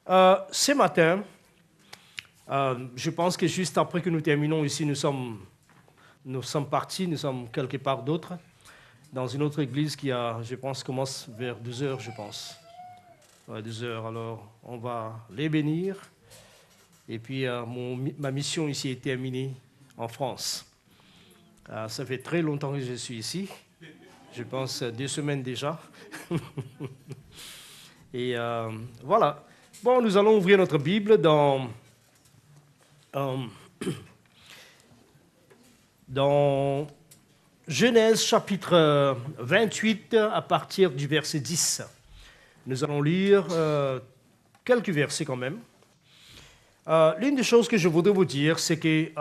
Ce matin, je pense que juste après que nous terminons ici, nous sommes partis, nous sommes quelque part d'autre, dans une autre église qui je pense, commence vers 2 heures, je pense. Ouais, 2 heures, alors on va les bénir. Et puis ma mission ici est terminée en France. Ça fait très longtemps que je suis ici, je pense 2 semaines déjà. Et voilà. Bon, nous allons ouvrir notre Bible dans Genèse chapitre 28 à partir du verset 10. Nous allons lire quelques versets quand même. L'une des choses que je voudrais vous dire, c'est que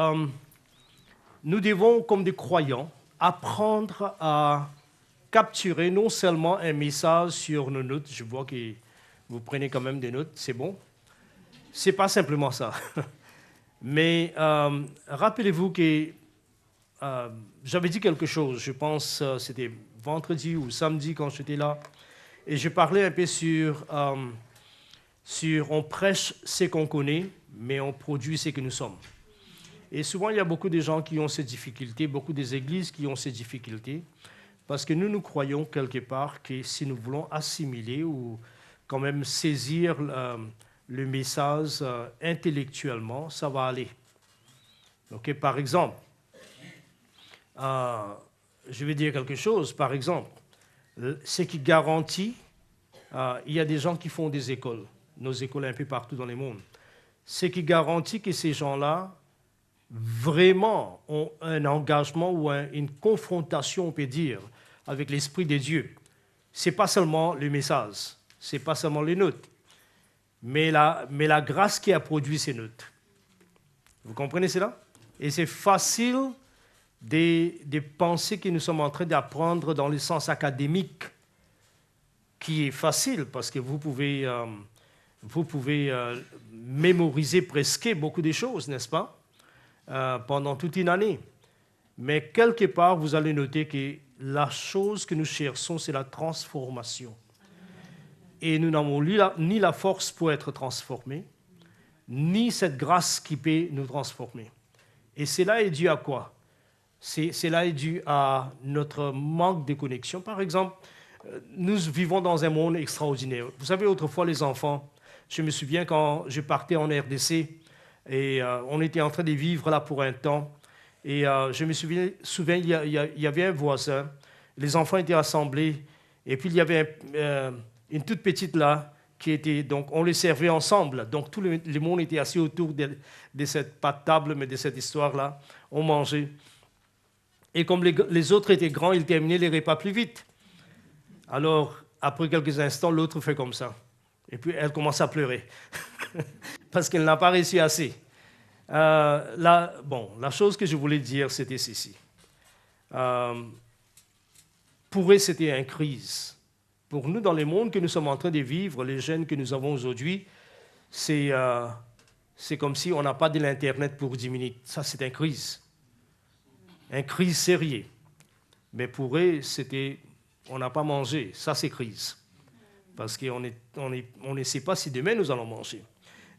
nous devons, comme des croyants, apprendre à capturer non seulement un message sur nos notes. Je vois que vous prenez quand même des notes, c'est bon. C'est pas simplement ça. Mais rappelez-vous que j'avais dit quelque chose, je pense c'était vendredi ou samedi quand j'étais là, et je parlais un peu sur on prêche ce qu'on connaît, mais on produit ce que nous sommes. Et souvent, il y a beaucoup de gens qui ont ces difficultés, beaucoup des églises qui ont ces difficultés, parce que nous croyons quelque part que si nous voulons assimiler ou quand même saisir le message intellectuellement, ça va aller. Okay, par exemple, je vais dire quelque chose, par exemple, ce qui garantit, il y a des gens qui font des écoles, nos écoles un peu partout dans le monde, ce qui garantit que ces gens-là vraiment ont un engagement ou une confrontation, on peut dire, avec l'Esprit de Dieu. Ce n'est pas seulement le message, ce n'est pas seulement les notes, mais la grâce qui a produit ces notes. Vous comprenez cela? Et c'est facile de penser que nous sommes en train d'apprendre dans le sens académique, qui est facile parce que vous pouvez mémoriser presque beaucoup de choses, n'est-ce pas, pendant toute une année. Mais quelque part, vous allez noter que la chose que nous cherchons, c'est la transformation. Et nous n'avons ni la force pour être transformés, ni cette grâce qui peut nous transformer. Et cela est dû à quoi? Cela est dû à notre manque de connexion. Par exemple, nous vivons dans un monde extraordinaire. Vous savez, autrefois, les enfants, je me souviens quand je partais en RDC, et on était en train de vivre là pour un temps, et je me souviens, il y avait un voisin, les enfants étaient assemblés, et puis il y avait une toute petite là, qui était, donc on les servait ensemble, donc tout le monde était assis autour de cette pas de table, mais de cette histoire-là, on mangeait. Et comme les autres étaient grands, ils terminaient les repas plus vite. Alors, après quelques instants, l'autre fait comme ça. Et puis, elle commence à pleurer. Parce qu'elle n'a pas réussi assez. La chose que je voulais dire, c'était ceci. Pour eux, c'était une crise. Pour nous, dans le monde que nous sommes en train de vivre, les jeunes que nous avons aujourd'hui, c'est comme si on n'a pas de l'Internet pour 10 minutes. Ça, c'est une crise. Une crise sérieuse. Mais pour eux, c'était, on n'a pas mangé. Ça, c'est crise. Parce qu'on ne sait pas si demain nous allons manger.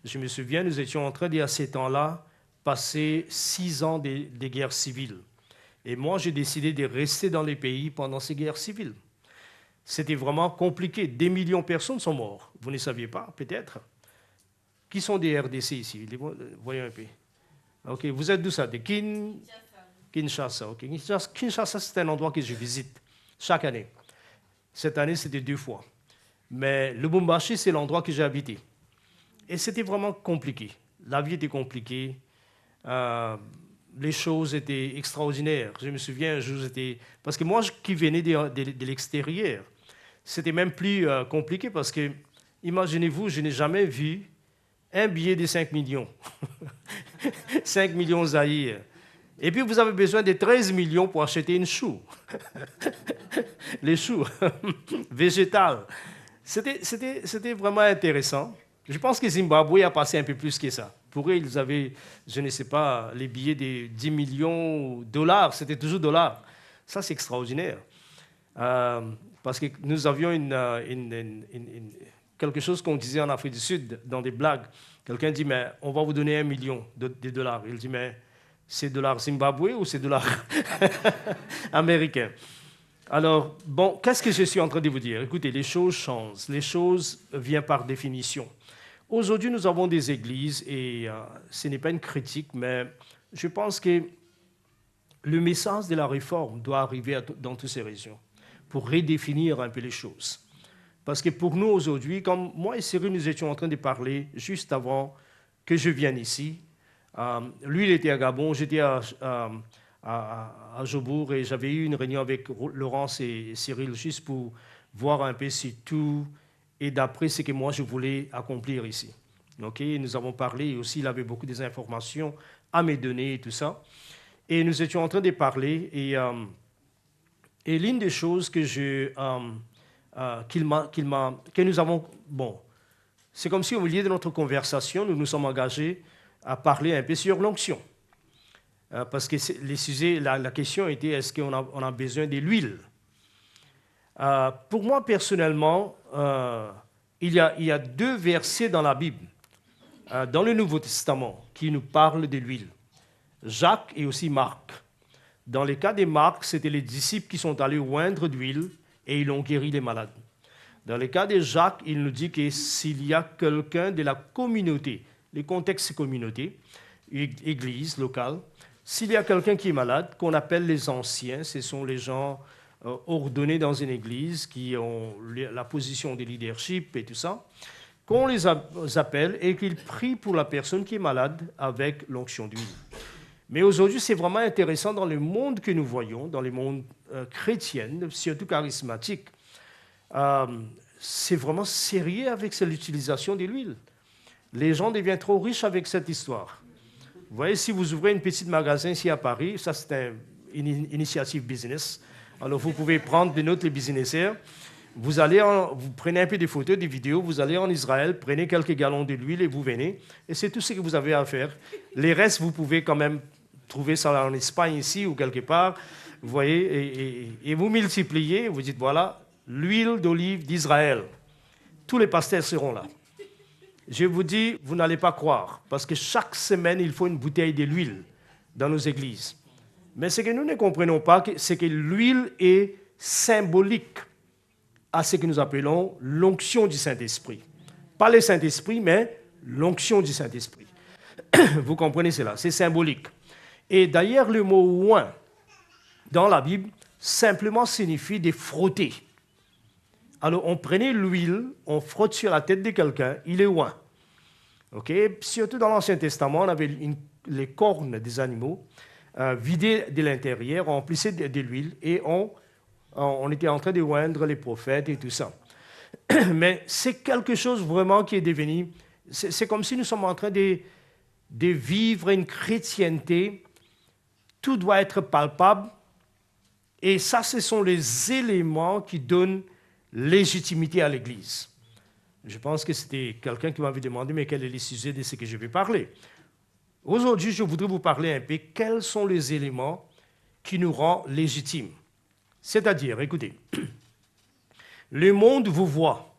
Je me souviens, nous étions en train, à ces temps-là, passer 6 ans de guerre civile. Et moi, j'ai décidé de rester dans les pays pendant ces guerres civiles. C'était vraiment compliqué. Des millions de personnes sont mortes. Vous ne saviez pas, peut-être? Qui sont des RDC ici? Voyons un peu. OK, vous êtes d'où ça? De Kinshasa. Okay. Kinshasa, c'est un endroit que je visite chaque année. Cette année, c'était 2 fois. Mais Lubumbashi, c'est l'endroit que j'ai habité. Et c'était vraiment compliqué. La vie était compliquée. Les choses étaient extraordinaires. Je me souviens un jour, parce que moi, qui venais de l'extérieur, c'était même plus compliqué parce que, imaginez-vous, je n'ai jamais vu un billet de 5 millions. 5 millions Zaïre. Et puis, vous avez besoin de 13 millions pour acheter une chou. Les choux végétales. C'était vraiment intéressant. Je pense que Zimbabwe a passé un peu plus que ça. Pour eux, ils avaient, je ne sais pas, les billets de 10 millions de dollars. C'était toujours dollars. Ça, c'est extraordinaire. Parce que nous avions quelque chose qu'on disait en Afrique du Sud, dans des blagues. Quelqu'un dit, mais on va vous donner 1 million de dollars. Il dit, mais c'est dollars zimbabwe ou c'est dollars américains? Alors, bon, qu'est-ce que je suis en train de vous dire? Écoutez, les choses changent. Les choses viennent par définition. Aujourd'hui, nous avons des églises, et ce n'est pas une critique, mais je pense que le message de la réforme doit arriver dans toutes ces régions pour redéfinir un peu les choses. Parce que pour nous, aujourd'hui, comme moi et Cyril, nous étions en train de parler juste avant que je vienne ici, lui, il était à Gabon, j'étais à Jobourg, et j'avais eu une réunion avec Laurence et Cyril juste pour voir un peu si tout est d'après ce que moi je voulais accomplir ici. Okay? Nous avons parlé, et aussi il avait beaucoup d'informations à me donner et tout ça. Et nous étions en train de parler, et l'une des choses que nous avons... Bon, c'est comme si au milieu de notre conversation, nous nous sommes engagés à parler un peu sur l'onction. Parce que les sujets, la question était, est-ce qu'on a besoin de l'huile? Pour moi, personnellement, il y a 2 versets dans la Bible, dans le Nouveau Testament, qui nous parlent de l'huile. Jacques et aussi Marc. Dans le cas de Marc, c'était les disciples qui sont allés oindre d'huile et ils ont guéri les malades. Dans le cas de Jacques, il nous dit que s'il y a quelqu'un de la communauté, les contextes communauté, église locale, s'il y a quelqu'un qui est malade, qu'on appelle les anciens, ce sont les gens ordonnés dans une église qui ont la position de leadership et tout ça, qu'on les appelle et qu'ils prient pour la personne qui est malade avec l'onction d'huile. Mais aujourd'hui, c'est vraiment intéressant dans le monde que nous voyons, dans le monde chrétien, surtout charismatique. C'est vraiment sérieux avec l'utilisation de l'huile. Les gens deviennent trop riches avec cette histoire. Vous voyez, si vous ouvrez une petite magasin ici à Paris, ça c'est une initiative business. Alors vous pouvez prendre des notes, les businessers. Vous prenez un peu des photos, des vidéos, vous allez en Israël, prenez quelques gallons de l'huile et vous venez. Et c'est tout ce que vous avez à faire. Les restes, vous pouvez quand même trouver ça en Espagne ici ou quelque part. Vous voyez, et vous multipliez, vous dites, voilà, l'huile d'olive d'Israël. Tous les pasteurs seront là. Je vous dis, vous n'allez pas croire, parce que chaque semaine, il faut une bouteille de l'huile dans nos églises. Mais ce que nous ne comprenons pas, c'est que l'huile est symbolique à ce que nous appelons l'onction du Saint-Esprit. Pas le Saint-Esprit, mais l'onction du Saint-Esprit. Vous comprenez cela, c'est symbolique. Et d'ailleurs, le mot « oint » dans la Bible simplement signifie de frotter. Alors, on prenait l'huile, on frotte sur la tête de quelqu'un, il est oint. Okay? Surtout dans l'Ancien Testament, on avait les cornes des animaux vidées de l'intérieur, on remplissait de l'huile et on était en train de oindre les prophètes et tout ça. Mais c'est quelque chose vraiment qui est devenu... C'est comme si nous sommes en train de vivre une chrétienté. Tout doit être palpable. Et ça, ce sont les éléments qui donnent légitimité à l'Église. Je pense que c'était quelqu'un qui m'avait demandé, mais quel est le sujet de ce que je vais parler? Aujourd'hui, je voudrais vous parler un peu quels sont les éléments qui nous rendent légitimes. C'est-à-dire, écoutez, le monde vous voit.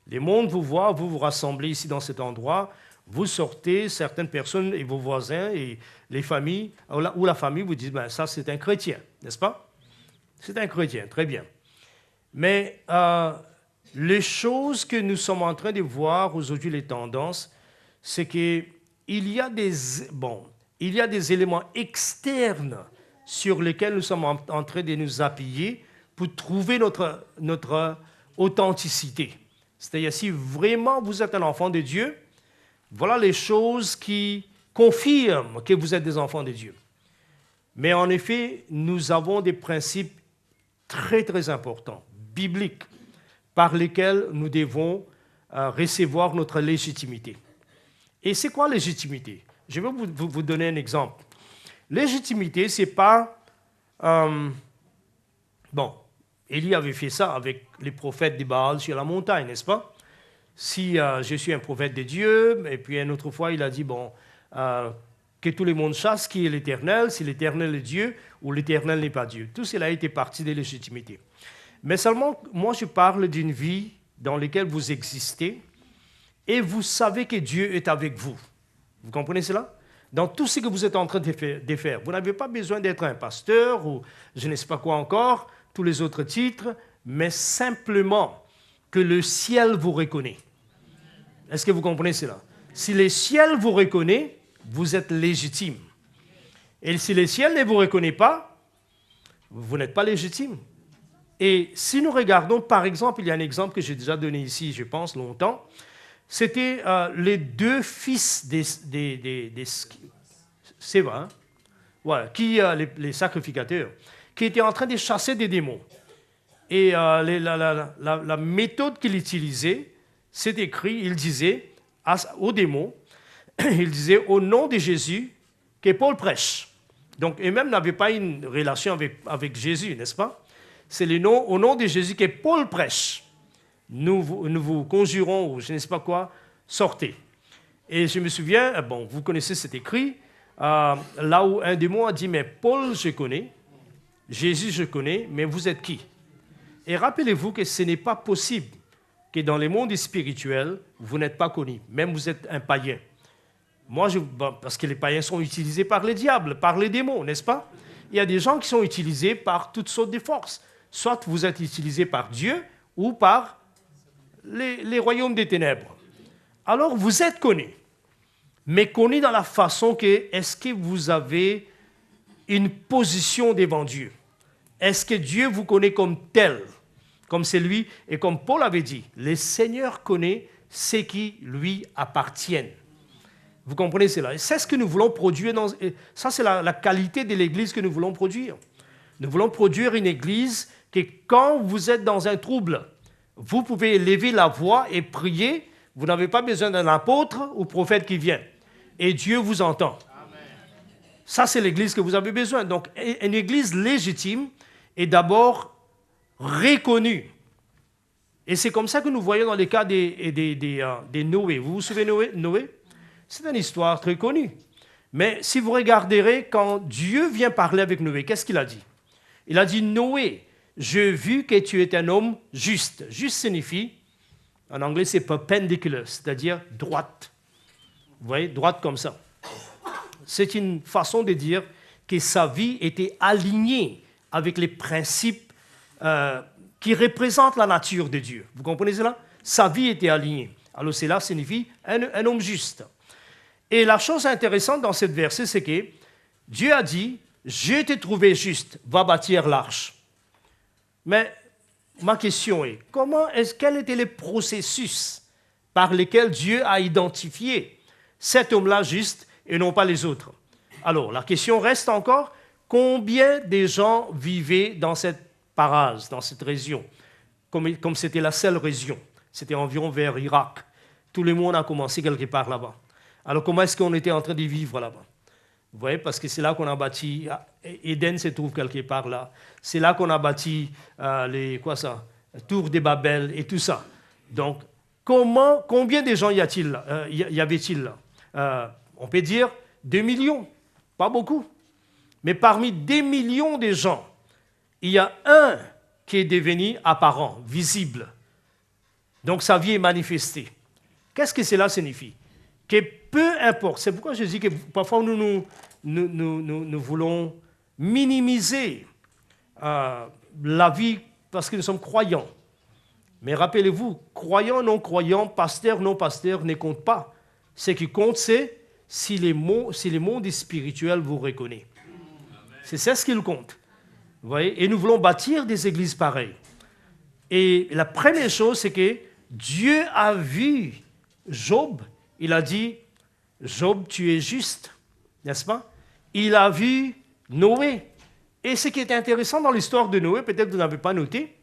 Le monde vous voit, vous vous rassemblez ici dans cet endroit, vous sortez, certaines personnes et vos voisins et les familles, ou la famille vous dit, ben, ça c'est un chrétien, n'est-ce pas? C'est un chrétien, très bien. Mais les choses que nous sommes en train de voir aujourd'hui, les tendances, c'est qu'il y a des éléments externes sur lesquels nous sommes en train de nous appuyer pour trouver notre authenticité. C'est-à-dire, si vraiment vous êtes un enfant de Dieu, voilà les choses qui confirment que vous êtes des enfants de Dieu. Mais en effet, nous avons des principes très, très importants, bibliques, par lesquels nous devons recevoir notre légitimité. Et c'est quoi légitimité? Je vais vous donner un exemple. Légitimité, ce n'est pas... Élie avait fait ça avec les prophètes de Baal sur la montagne, n'est-ce pas? Si je suis un prophète de Dieu, et puis une autre fois, il a dit, que tout le monde sache qui est l'Éternel, si l'Éternel est Dieu ou l'Éternel n'est pas Dieu. Tout cela a été partie de légitimité. Mais seulement, moi, je parle d'une vie dans lesquels vous existez et vous savez que Dieu est avec vous. Vous comprenez cela? Dans tout ce que vous êtes en train de faire. Vous n'avez pas besoin d'être un pasteur ou je ne sais pas quoi encore, tous les autres titres, mais simplement que le ciel vous reconnaît. Est-ce que vous comprenez cela? Si le ciel vous reconnaît, vous êtes légitime. Et si le ciel ne vous reconnaît pas, vous n'êtes pas légitime. Et si nous regardons, par exemple, il y a un exemple que j'ai déjà donné ici, je pense, longtemps, c'était les deux fils des Séva, hein? Voilà, les sacrificateurs, qui étaient en train de chasser des démons. Et la méthode qu'il utilisait, c'est écrit, il disait aux démons, il disait au nom de Jésus que Paul prêche. Donc, eux-mêmes n'avaient pas une relation avec Jésus, n'est-ce pas? C'est au nom de Jésus que Paul prêche. Nous vous conjurons, ou je ne sais pas quoi, sortez. Et je me souviens, vous connaissez cet écrit, là où un démon a dit, mais Paul, je connais, Jésus, je connais, mais vous êtes qui? Et rappelez-vous que ce n'est pas possible que dans les mondes spirituels, vous n'êtes pas connu, même vous êtes un païen. Moi, parce que les païens sont utilisés par les diables, par les démons, n'est-ce pas? Il y a des gens qui sont utilisés par toutes sortes de forces. Soit vous êtes utilisé par Dieu ou par les royaumes des ténèbres. Alors, vous êtes connu, mais connu dans la façon que, est-ce que vous avez une position devant Dieu? Est-ce que Dieu vous connaît comme tel, comme c'est lui? Et comme Paul avait dit, le Seigneur connaît ceux qui lui appartiennent. Vous comprenez cela? Et c'est ce que nous voulons produire. Ça, c'est la qualité de l'Église que nous voulons produire. Nous voulons produire une Église que quand vous êtes dans un trouble, vous pouvez élever la voix et prier. Vous n'avez pas besoin d'un apôtre ou prophète qui vient. Et Dieu vous entend. Amen. Ça, c'est l'Église que vous avez besoin. Donc, une Église légitime est d'abord reconnue. Et c'est comme ça que nous voyons dans les cas des Noé. Vous vous souvenez de Noé? C'est une histoire très connue. Mais si vous regarderez, quand Dieu vient parler avec Noé, qu'est-ce qu'il a dit? Il a dit, Noé, j'ai vu que tu es un homme juste. Juste signifie, en anglais, c'est perpendicular, c'est-à-dire droite. Vous voyez, droite comme ça. C'est une façon de dire que sa vie était alignée avec les principes qui représentent la nature de Dieu. Vous comprenez cela? Sa vie était alignée. Alors cela signifie un homme juste. Et la chose intéressante dans cette verset, c'est que Dieu a dit, je t'ai trouvé juste, va bâtir l'arche. Mais ma question est, quel était le processus par lequel Dieu a identifié cet homme-là juste et non pas les autres? Alors, la question reste encore, combien de gens vivaient dans cette parase, dans cette région, comme c'était la seule région? C'était environ vers Irak. Tout le monde a commencé quelque part là-bas. Alors, comment est-ce qu'on était en train de vivre là-bas? Vous voyez, parce que c'est là qu'on a bâti, Éden se trouve quelque part là. C'est là qu'on a bâti Tour de Babel et tout ça. Donc, combien de gens y avait-il là? On peut dire 2 millions, pas beaucoup. Mais parmi des millions de gens, il y a un qui est devenu apparent, visible. Donc, sa vie est manifestée. Qu'est-ce que cela signifie? Que peu importe, c'est pourquoi je dis que parfois nous voulons minimiser la vie parce que nous sommes croyants. Mais rappelez-vous, croyants, non-croyants, pasteurs, non-pasteurs ne comptent pas. Ce qui compte, c'est si le monde spirituel vous reconnaît. C'est ce qu'il compte. Vous voyez? Et nous voulons bâtir des églises pareilles. Et la première chose, c'est que Dieu a vu Job. Il a dit, Job, tu es juste, n'est-ce pas? Il a vu Noé. Et ce qui est intéressant dans l'histoire de Noé, peut-être que vous n'avez pas noté,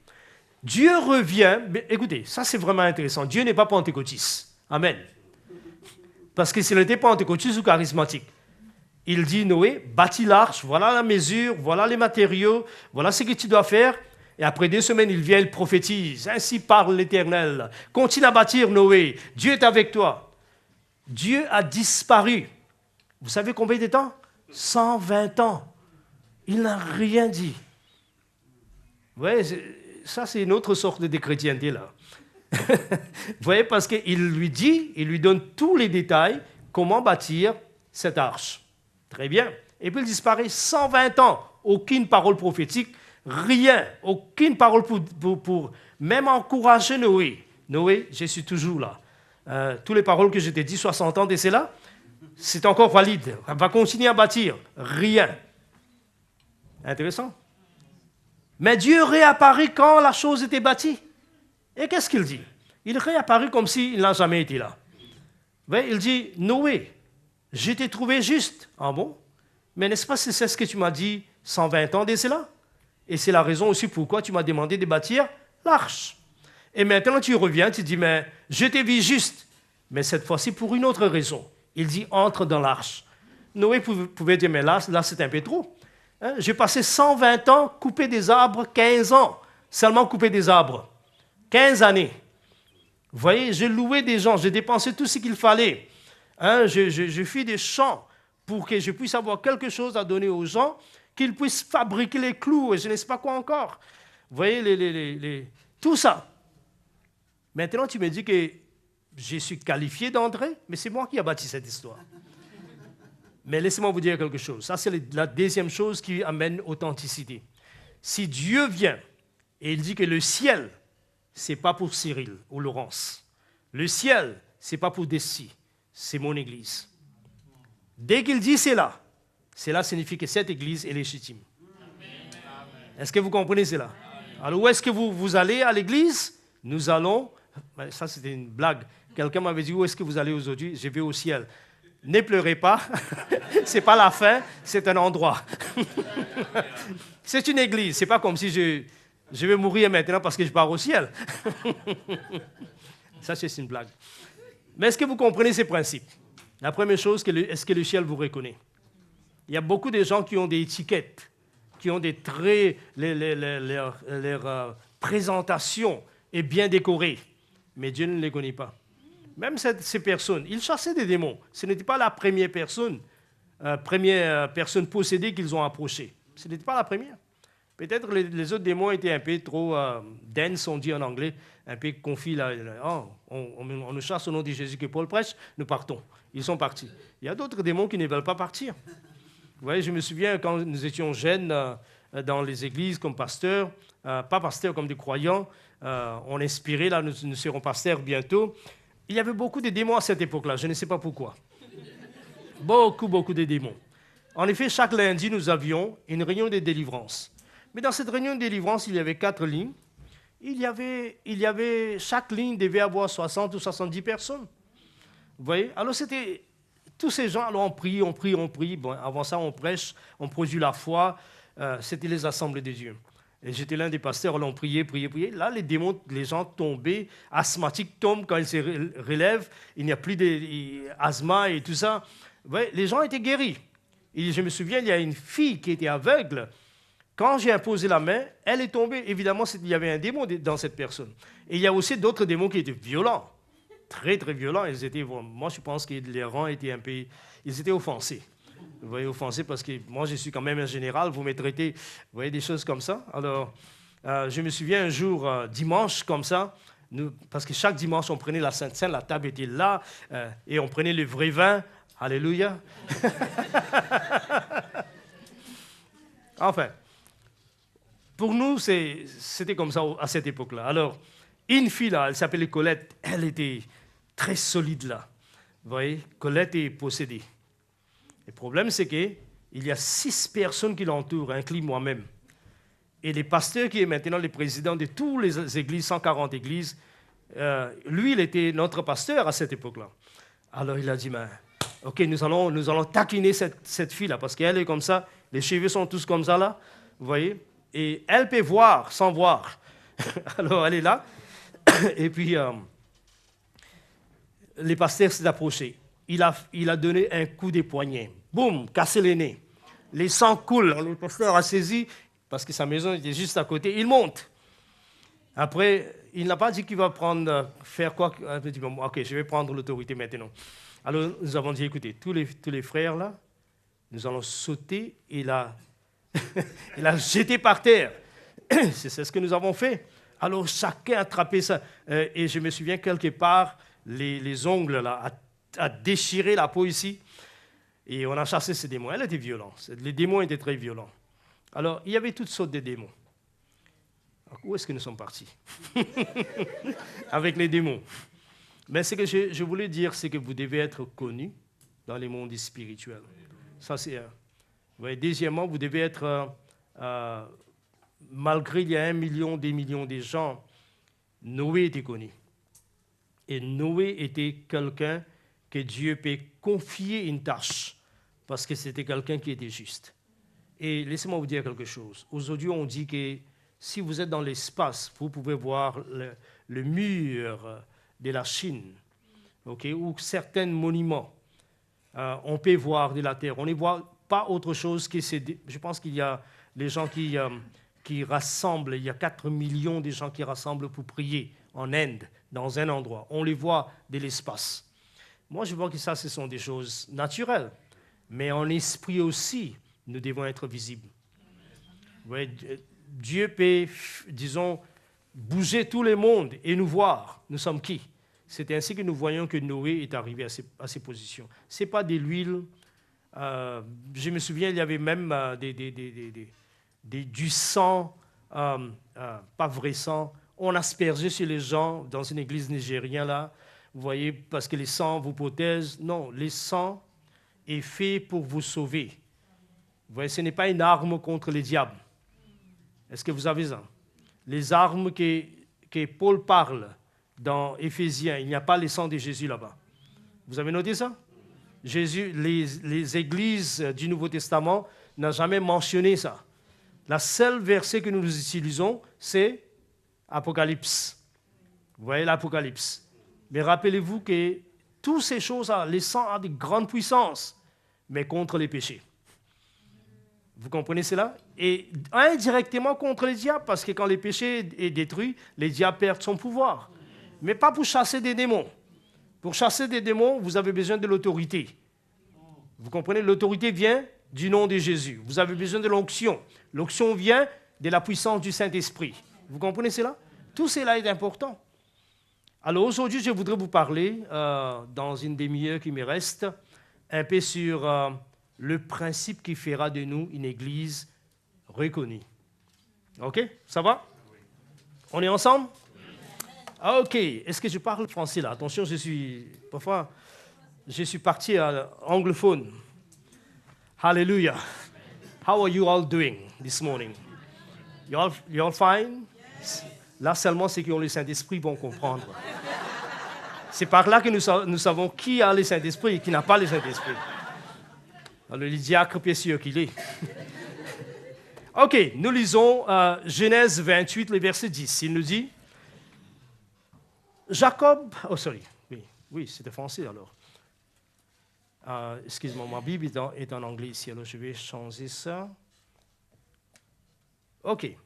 Dieu revient, mais écoutez, ça c'est vraiment intéressant, Dieu n'est pas pentecôtiste. Amen. Parce que s'il était pentecôtiste ou charismatique, il dit, Noé, bâtis l'arche, voilà la mesure, voilà les matériaux, voilà ce que tu dois faire. Et après 2 semaines, il vient, il prophétise, ainsi parle l'Éternel. Continue à bâtir, Noé, Dieu est avec toi. Dieu a disparu. Vous savez combien de temps? 120 ans. Il n'a rien dit. Vous voyez, ça c'est une autre sorte de chrétienté là. Vous voyez, parce qu'il lui dit, il lui donne tous les détails, comment bâtir cette arche. Très bien. Et puis il disparaît 120 ans. Aucune parole prophétique, rien. Aucune parole pour même encourager Noé. Noé, je suis toujours là. Toutes les paroles que je t'ai dit 60 ans de cela, c'est encore valide. On va continuer à bâtir. Rien. Intéressant. Mais Dieu réapparaît quand la chose était bâtie. Et qu'est-ce qu'il dit? Il réapparaît comme s'il n'a jamais été là. Vous voyez, il dit, Noé, je t'ai trouvé juste. Ah bon? Mais n'est-ce pas que c'est ce que tu m'as dit 120 ans de cela? Et c'est la raison aussi pourquoi tu m'as demandé de bâtir l'arche. Et maintenant tu reviens, tu dis, mais je t'ai vu juste. Mais cette fois-ci pour une autre raison. Il dit, entre dans l'arche. Noé pouvait dire, mais là c'est un peu trop. Hein? J'ai passé 120 ans couper des arbres, 15 ans. Seulement couper des arbres. 15 années. Vous voyez, j'ai loué des gens, j'ai dépensé tout ce qu'il fallait. Hein? Je fais des champs pour que je puisse avoir quelque chose à donner aux gens, qu'ils puissent fabriquer les clous et je ne sais pas quoi encore. Vous voyez, tout ça. Maintenant, tu me dis que je suis qualifié d'entrer, mais c'est moi qui ai bâti cette histoire. Mais laissez-moi vous dire quelque chose. Ça, c'est la deuxième chose qui amène authenticité. Si Dieu vient et il dit que le ciel, ce n'est pas pour Cyril ou Laurence. Le ciel, ce n'est pas pour Dessy, c'est mon église. Dès qu'il dit cela signifie que cette église est légitime. Est-ce que vous comprenez cela? Alors où est-ce que vous allez à l'église? Nous allons, ça c'était une blague, quelqu'un m'avait dit où est-ce que vous allez aujourd'hui? Je vais au ciel. Ne pleurez pas, ce n'est pas la fin, c'est un endroit. C'est une église, ce n'est pas comme si je vais mourir maintenant parce que je pars au ciel. Ça c'est une blague. Mais est-ce que vous comprenez ces principes? La première chose, est-ce que le ciel vous reconnaît? Il y a beaucoup de gens qui ont des étiquettes, qui ont des traits, leur présentation est bien décorée, mais Dieu ne les connaît pas. Même ces personnes, ils chassaient des démons. Ce n'était pas la première personne possédée qu'ils ont approchée. Ce n'était pas la première. Peut-être les autres démons étaient un peu trop dense, on dit en anglais, un peu confus. On nous chasse au nom de Jésus que Paul prêche, nous partons. Ils sont partis. Il y a d'autres démons qui ne veulent pas partir. Vous voyez, je me souviens quand nous étions jeunes dans les églises comme pasteurs, pas pasteurs comme des croyants, on inspirait, là, nous serons pasteurs bientôt. Il y avait beaucoup de démons à cette époque-là, je ne sais pas pourquoi. Beaucoup de démons. En effet, chaque lundi, nous avions une réunion de délivrance. Mais dans cette réunion de délivrance, il y avait 4 lignes. Chaque ligne devait avoir 60 ou 70 personnes. Vous voyez? Alors, c'était tous ces gens, alors on prie. Bon, avant ça, on prêche, on produit la foi. C'était les assemblées de Dieu. Et j'étais l'un des pasteurs, alors on priait. Là, les démons, les gens tombaient, asthmatiques tombent quand ils se relèvent. Il n'y a plus d'asthme et tout ça. Vous voyez? Les gens étaient guéris. Et je me souviens, il y a une fille qui était aveugle. Quand j'ai imposé la main, elle est tombée. Évidemment, il y avait un démon dans cette personne. Et il y a aussi d'autres démons qui étaient violents, très, très violents. Moi, je pense que les rangs étaient ils étaient offensés. Vous voyez, offensés parce que moi, je suis quand même un général, vous me traitez, vous voyez, des choses comme ça. Alors, je me souviens un jour, dimanche, comme ça, parce que chaque dimanche, on prenait la Sainte Seine, la table était là, et on prenait le vrai vin. Alléluia. Enfin. Pour nous, c'était comme ça à cette époque-là. Alors, une fille, là, elle s'appelait Colette, elle était très solide, là. Vous voyez, Colette est possédée. Le problème, c'est qu'il y a 6 personnes qui l'entourent, inclus moi-même. Et le pasteur qui est maintenant le président de toutes les églises, 140 églises, lui, il était notre pasteur à cette époque-là. Alors, il a dit, OK, nous allons taquiner cette fille-là, parce qu'elle est comme ça, les cheveux sont tous comme ça, là, vous voyez. Et elle peut voir sans voir. Alors, elle est là. Et puis, le pasteur s'est approché. Il a donné un coup de poignet. Boum, cassé le nez. Les sangs coulent. Le pasteur a saisi, parce que sa maison était juste à côté. Il monte. Après, il n'a pas dit qu'il va faire quoi. Il dit, OK, je vais prendre l'autorité maintenant. Alors, nous avons dit, écoutez, tous les frères là, nous allons sauter. Il a jeté par terre. C'est ce que nous avons fait. Alors chacun attrapait ça. Et je me souviens quelque part, les ongles là, a déchiré la peau ici. Et on a chassé ces démons. Elle était violente. Les démons étaient très violents. Alors, il y avait toutes sortes de démons. Alors, où est-ce que nous sommes partis? Avec les démons. Mais ce que je voulais dire, c'est que vous devez être connu dans les mondes spirituels. Ça, c'est un. Deuxièmement, vous devez être, malgré il y a 1 million, des millions de gens, Noé était connu. Et Noé était quelqu'un que Dieu peut confier une tâche, parce que c'était quelqu'un qui était juste. Et laissez-moi vous dire quelque chose. Aujourd'hui, on dit que si vous êtes dans l'espace, vous pouvez voir le mur de la Chine, ou certains monuments. On peut voir de la terre. On ne voit pas autre chose que ces... Je pense qu'il y a les gens qui rassemblent, il y a 4 millions de gens qui rassemblent pour prier en Inde, dans un endroit. On les voit de l'espace. Moi, je vois que ça, ce sont des choses naturelles. Mais en esprit aussi, nous devons être visibles. Dieu peut, disons, bouger tout le monde et nous voir. Nous sommes qui? C'est ainsi que nous voyons que Noé est arrivé à ces positions. Ce n'est pas de l'huile. Je me souviens, il y avait même du sang, pas vrai sang. On aspergeait sur les gens dans une église nigérienne, là. Vous voyez, parce que le sang vous protège. Non, le sang est fait pour vous sauver. Vous voyez, ce n'est pas une arme contre les diables. Est-ce que vous avez ça? Les armes que Paul parle dans Éphésiens, il n'y a pas le sang de Jésus là-bas. Vous avez noté ça? Jésus, les églises du Nouveau Testament n'ont jamais mentionné ça. La seule verset que nous utilisons, c'est Apocalypse. Vous voyez l'Apocalypse. Mais rappelez-vous que toutes ces choses-là, le sang a de grandes puissances, mais contre les péchés. Vous comprenez cela? Et indirectement contre les diables, parce que quand le péché est détruit, les diables perdent son pouvoir. Mais pas pour chasser des démons. Pour chasser des démons, vous avez besoin de l'autorité. Vous comprenez? L'autorité vient du nom de Jésus. Vous avez besoin de l'onction. L'onction vient de la puissance du Saint-Esprit. Vous comprenez cela? Tout cela est important. Alors aujourd'hui, je voudrais vous parler, dans une demi-heure qui me reste, un peu sur le principe qui fera de nous une église reconnue. OK? Ça va? On est ensemble? OK. Est-ce que je parle français là? Attention, parfois, je suis parti à anglophone. Hallelujah. How are you all doing this morning? You all fine? Là seulement ceux qui ont le Saint-Esprit vont comprendre. C'est par là que nous savons qui a le Saint-Esprit et qui n'a pas le Saint-Esprit. Alors, le diacre précieux qu'il est. OK, nous lisons Genèse 28, le verset 10. Il nous dit, Jacob... Oh, sorry. Oui, c'était français alors. Excuse-moi, ma Bible est en anglais ici, alors je vais changer ça. OK.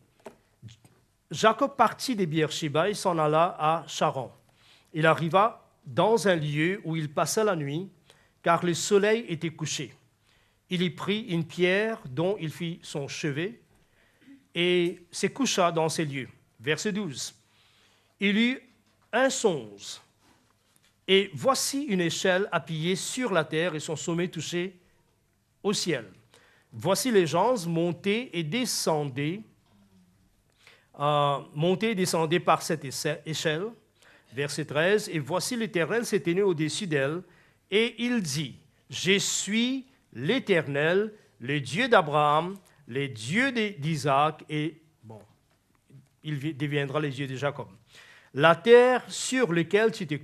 Jacob partit de Beersheba et s'en alla à Charan. Il arriva dans un lieu où il passa la nuit, car le soleil était couché. Il y prit une pierre dont il fit son chevet et se coucha dans ces lieux. Verset 12. Il eut un songe, et voici une échelle appuyée sur la terre et son sommet touché au ciel. Voici les gens monter et descendaient par cette échelle. Verset 13. Et voici l'Éternel s'est tenu au-dessus d'elle, et il dit, je suis l'Éternel, le Dieu d'Abraham, le Dieu d'Isaac, et bon, il deviendra le Dieu de Jacob. La terre sur laquelle tu es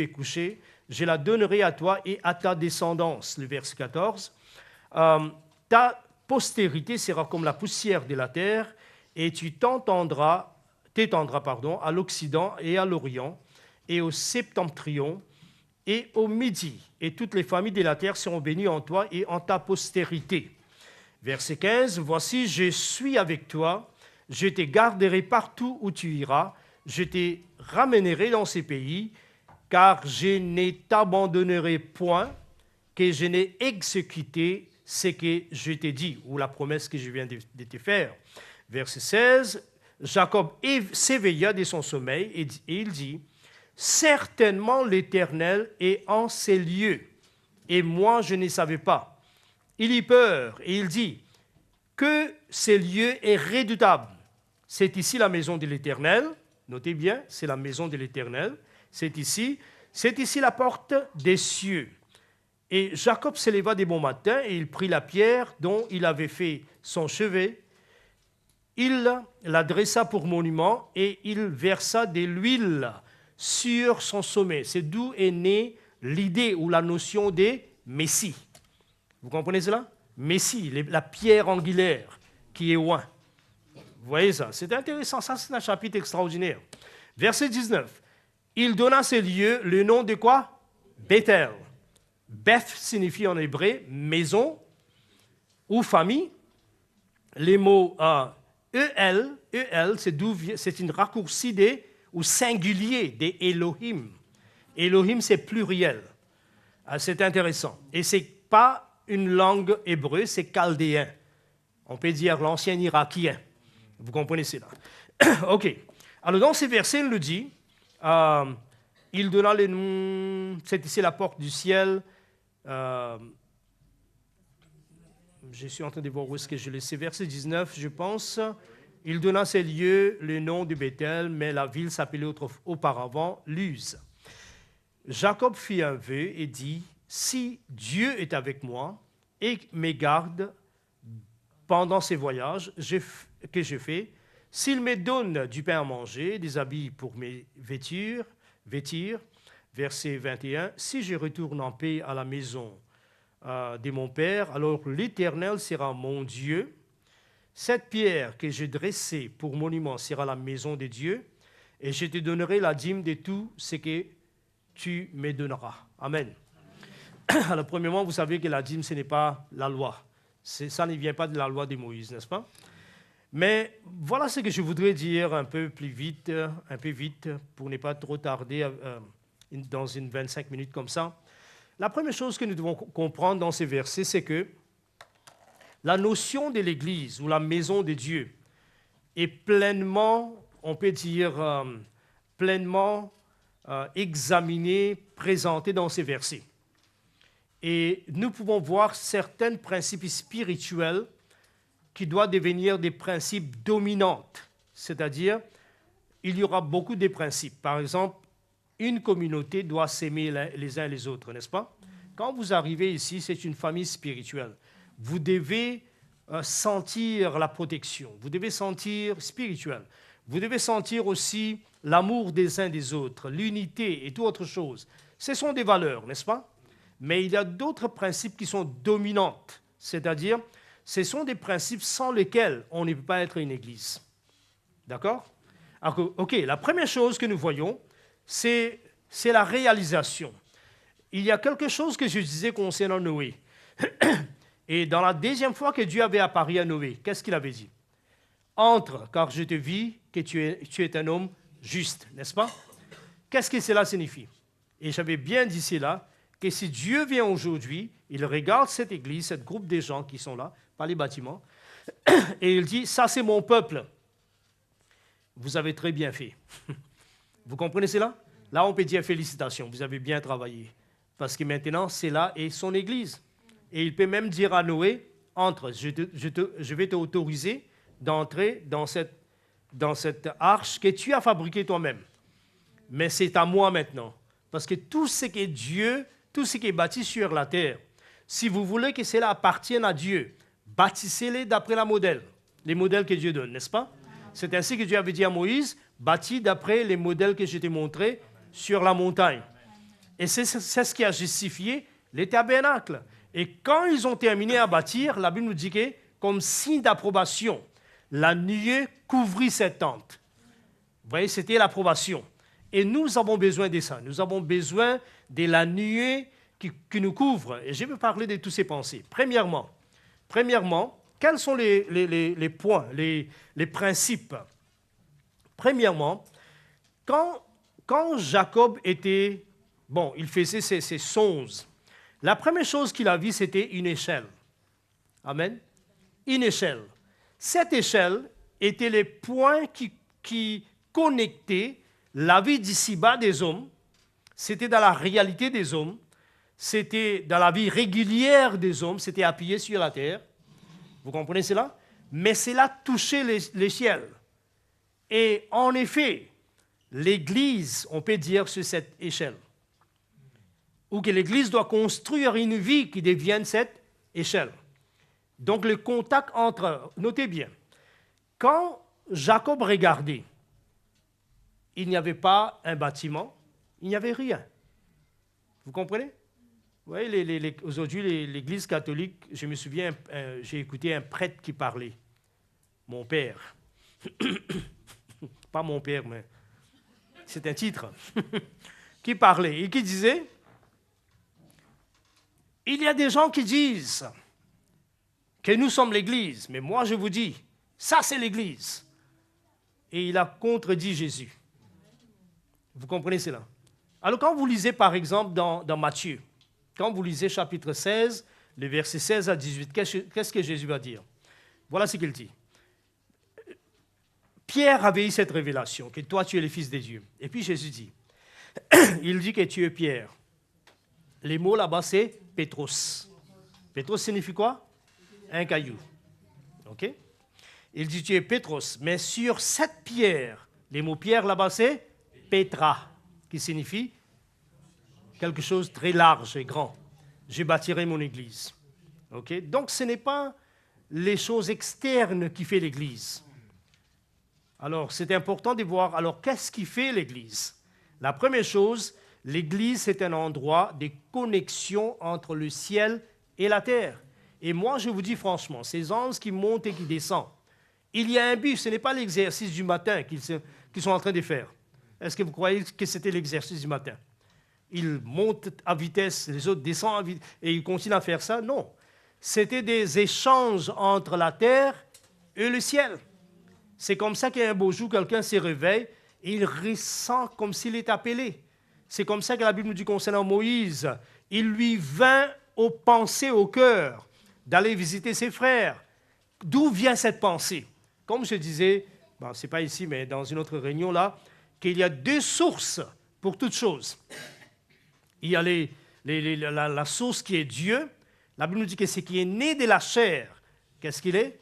couché, je la donnerai à toi et à ta descendance. Le verset 14. Ta postérité sera comme la poussière de la terre, et tu t'étendras à l'Occident et à l'Orient, et au septentrion, et au midi, et toutes les familles de la terre seront bénies en toi et en ta postérité. Verset 15, voici, je suis avec toi, je te garderai partout où tu iras, je te ramènerai dans ces pays, car je ne t'abandonnerai point, que je n'ai exécuté ce que je t'ai dit, ou la promesse que je viens de te faire. Verset 16, Jacob s'éveilla de son sommeil et il dit, « Certainement l'Éternel est en ces lieux, et moi je ne savais pas. » Il eut peur et il dit, « Que ces lieux est redoutable. C'est ici la maison de l'Éternel. » Notez bien, c'est la maison de l'Éternel. C'est ici la porte des cieux. Et Jacob se leva de bon matin et il prit la pierre dont il avait fait son chevet. Il la dressa pour monument et il versa de l'huile sur son sommet. C'est d'où est née l'idée ou la notion de Messie. Vous comprenez cela? Messie, la pierre angulaire qui est oint. Vous voyez ça? C'est intéressant, ça c'est un chapitre extraordinaire. Verset 19. Il donna à ces lieux le nom de quoi? Bethel. Beth signifie en hébreu maison ou famille. Les mots EL, c'est une raccourci ou singulier des Elohim. Elohim, c'est pluriel. C'est intéressant. Et ce n'est pas une langue hébreu, c'est chaldéen. On peut dire l'ancien irakien. Vous comprenez cela? OK. Alors, dans ces versets, il le dit, il donna les noms, c'est ici la porte du ciel. Je suis en train de voir où est-ce que je l'ai. C'est verset 19, je pense. Il donna ces lieux le nom de Bethel, mais la ville s'appelait auparavant Luz. Jacob fit un vœu et dit, « Si Dieu est avec moi et me garde pendant ces voyages que je fais, s'il me donne du pain à manger, des habits pour me vêtir, verset 21, si je retourne en paix à la maison de mon père, alors l'Éternel sera mon Dieu. Cette pierre que j'ai dressée pour monument sera la maison de Dieu, et je te donnerai la dîme de tout ce que tu me donneras. » Amen. Alors, premièrement, vous savez que la dîme, ce n'est pas la loi. Ça ne vient pas de la loi de Moïse, n'est-ce pas? Mais voilà ce que je voudrais dire un peu vite, pour ne pas trop tarder dans une 25 minutes comme ça. La première chose que nous devons comprendre dans ces versets, c'est que la notion de l'Église ou la maison de Dieu est pleinement, on peut dire, pleinement examinée, présentée dans ces versets. Et nous pouvons voir certains principes spirituels qui doivent devenir des principes dominants. C'est-à-dire, il y aura beaucoup de principes. Par exemple, une communauté doit s'aimer les uns les autres, n'est-ce pas? Quand vous arrivez ici, c'est une famille spirituelle. Vous devez sentir la protection. Vous devez sentir spirituel. Vous devez sentir aussi l'amour des uns des autres, l'unité et tout autre chose. Ce sont des valeurs, n'est-ce pas? Mais il y a d'autres principes qui sont dominants. C'est-à-dire, ce sont des principes sans lesquels on ne peut pas être une église. D'accord? OK, la première chose que nous voyons, c'est la réalisation. Il y a quelque chose que je disais concernant Noé. Et dans la deuxième fois que Dieu avait apparu à Noé, qu'est-ce qu'il avait dit? Entre, car je te vis que tu es un homme juste, n'est-ce pas? Qu'est-ce que cela signifie? Et j'avais bien dit cela, que si Dieu vient aujourd'hui, il regarde cette église, ce groupe de gens qui sont là, pas les bâtiments, et il dit, ça c'est mon peuple. Vous avez très bien fait. Vous comprenez cela? Là, on peut dire félicitations, vous avez bien travaillé. Parce que maintenant, c'est là et son église. Et il peut même dire à Noé, entre, je vais t'autoriser d'entrer dans cette arche que tu as fabriquée toi-même. Mais c'est à moi maintenant. Parce que tout ce qui est Dieu, tout ce qui est bâti sur la terre, si vous voulez que cela appartienne à Dieu, bâtissez-les d'après les modèles que Dieu donne, n'est-ce pas? C'est ainsi que Dieu avait dit à Moïse, bâtis d'après les modèles que je t'ai montrés sur la montagne. Et c'est ce qui a justifié les tabernacles. Et quand ils ont terminé à bâtir, la Bible nous dit que, comme signe d'approbation, la nuée couvrit cette tente. Vous voyez, c'était l'approbation. Et nous avons besoin de ça. Nous avons besoin de la nuée qui nous couvre. Et je vais parler de toutes ces pensées. Premièrement, quels sont les points, les principes? Premièrement, quand Jacob était... Bon, il faisait ses songes. La première chose qu'il a vue, c'était une échelle. Amen. Une échelle. Cette échelle étaient les points qui connectaient la vie d'ici-bas des hommes. C'était dans la réalité des hommes. C'était dans la vie régulière des hommes. C'était appuyé sur la terre. Vous comprenez cela? Mais cela touchait les ciels. Et en effet, l'Église, on peut dire, sur cette échelle. Ou que l'Église doit construire une vie qui devienne cette échelle. Donc le contact entre... Notez bien, quand Jacob regardait, il n'y avait pas un bâtiment, il n'y avait rien. Vous comprenez? Vous voyez, aujourd'hui, l'Église catholique, je me souviens, j'ai écouté un prêtre qui parlait. Mon père. Pas mon père, mais c'est un titre. Qui parlait et qui disait, il y a des gens qui disent que nous sommes l'Église, mais moi je vous dis, ça c'est l'Église. Et il a contredit Jésus. Vous comprenez cela? Alors quand vous lisez par exemple dans Matthieu, quand vous lisez chapitre 16, les versets 16 à 18, qu'est-ce que Jésus va dire? Voilà ce qu'il dit. Pierre avait eu cette révélation, que toi tu es le Fils de Dieu. Et puis Jésus dit, il dit que tu es Pierre. Les mots là-bas c'est Pétros. Pétros signifie quoi? Un caillou. OK? Il dit tu es Pétros, mais sur cette pierre, les mots pierre là-bas c'est Pétra, qui signifie quelque chose de très large et grand. Je bâtirai mon église. OK? Donc ce n'est pas les choses externes qui font l'église. Alors c'est important de voir, alors qu'est-ce qui fait l'église? La première chose, l'église c'est un endroit de connexion entre le ciel et la terre. Et moi je vous dis franchement, ces anges qui montent et qui descendent, il y a un but, ce n'est pas l'exercice du matin qu'ils sont en train de faire. Est-ce que vous croyez que c'était l'exercice du matin? Ils montent à vitesse, les autres descendent à vitesse, et ils continuent à faire ça? Non. C'était des échanges entre la terre et le ciel. C'est comme ça qu'un beau jour, quelqu'un se réveille et il ressent comme s'il est appelé. C'est comme ça que la Bible nous dit concernant Moïse. Il lui vint aux pensées au cœur d'aller visiter ses frères. D'où vient cette pensée? Comme je disais, bon, ce n'est pas ici, mais dans une autre réunion là, qu'il y a deux sources pour toutes choses. Il y a la source qui est Dieu. La Bible nous dit que ce qui est né de la chair, qu'est-ce qu'il est?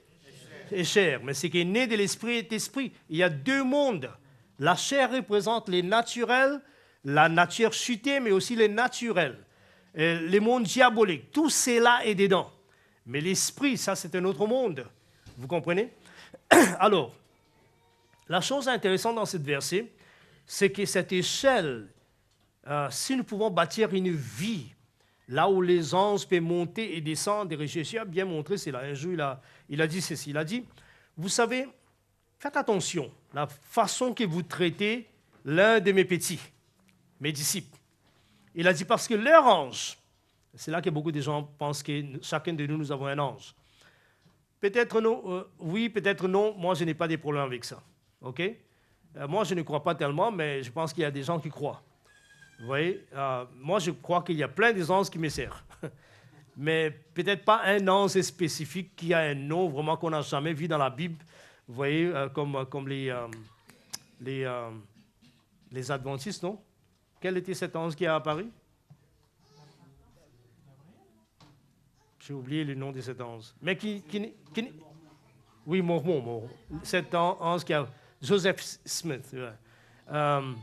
Est chair. Mais ce qui est né de l'esprit est esprit. Il y a deux mondes. La chair représente les naturels, la nature chutée, mais aussi les naturels. Les mondes diaboliques. Tout cela est dedans. Mais l'esprit, ça c'est un autre monde. Vous comprenez? Alors, la chose intéressante dans ce verset, c'est que cette échelle, si nous pouvons bâtir une vie, là où les anges peuvent monter et descendre, et Jésus a bien montré cela. Un jour, il a dit ceci, il a dit, vous savez, faites attention, la façon que vous traitez l'un de mes petits, mes disciples. Il a dit, parce que leur ange, c'est là que beaucoup de gens pensent que chacun de nous, nous avons un ange. Peut-être non, oui, peut-être non, moi je n'ai pas de problème avec ça. OK? Moi je ne crois pas tellement, mais je pense qu'il y a des gens qui croient. Vous voyez, moi je crois qu'il y a plein d'anges qui me servent. Mais peut-être pas un ange spécifique qui a un nom vraiment qu'on n'a jamais vu dans la Bible. Vous voyez, comme les adventistes, non? Quel était cet ange qui a apparu? J'ai oublié le nom de cet ange. Mais oui, Mormon. Cet ange qui a... Joseph Smith. Un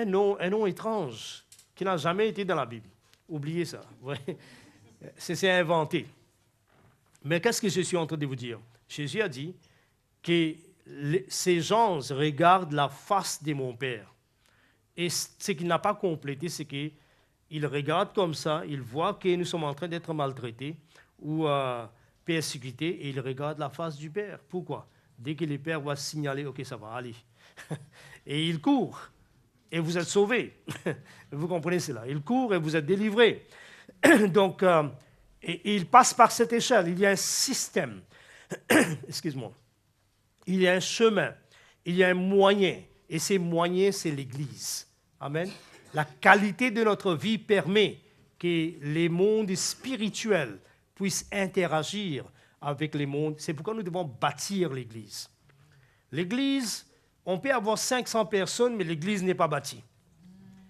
nom étrange qui n'a jamais été dans la Bible. Oubliez ça. C'est inventé. Mais qu'est-ce que je suis en train de vous dire? Jésus a dit que ces gens regardent la face de mon Père. Et ce qu'il n'a pas complété, c'est qu'ils regardent comme ça, ils voient que nous sommes en train d'être maltraités ou persécutés, et ils regardent la face du Père. Pourquoi? Dès que le Père va signaler, OK, ça va aller. Et il court. Et vous êtes sauvés. Vous comprenez cela? Il court et vous êtes délivrés. Donc, et il passe par cette échelle. Il y a un système. Excuse-moi. Il y a un chemin. Il y a un moyen. Et ces moyens, c'est l'Église. Amen. La qualité de notre vie permet que les mondes spirituels puissent interagir avec les mondes. C'est pourquoi nous devons bâtir l'Église. L'église, on peut avoir 500 personnes, mais l'église n'est pas bâtie.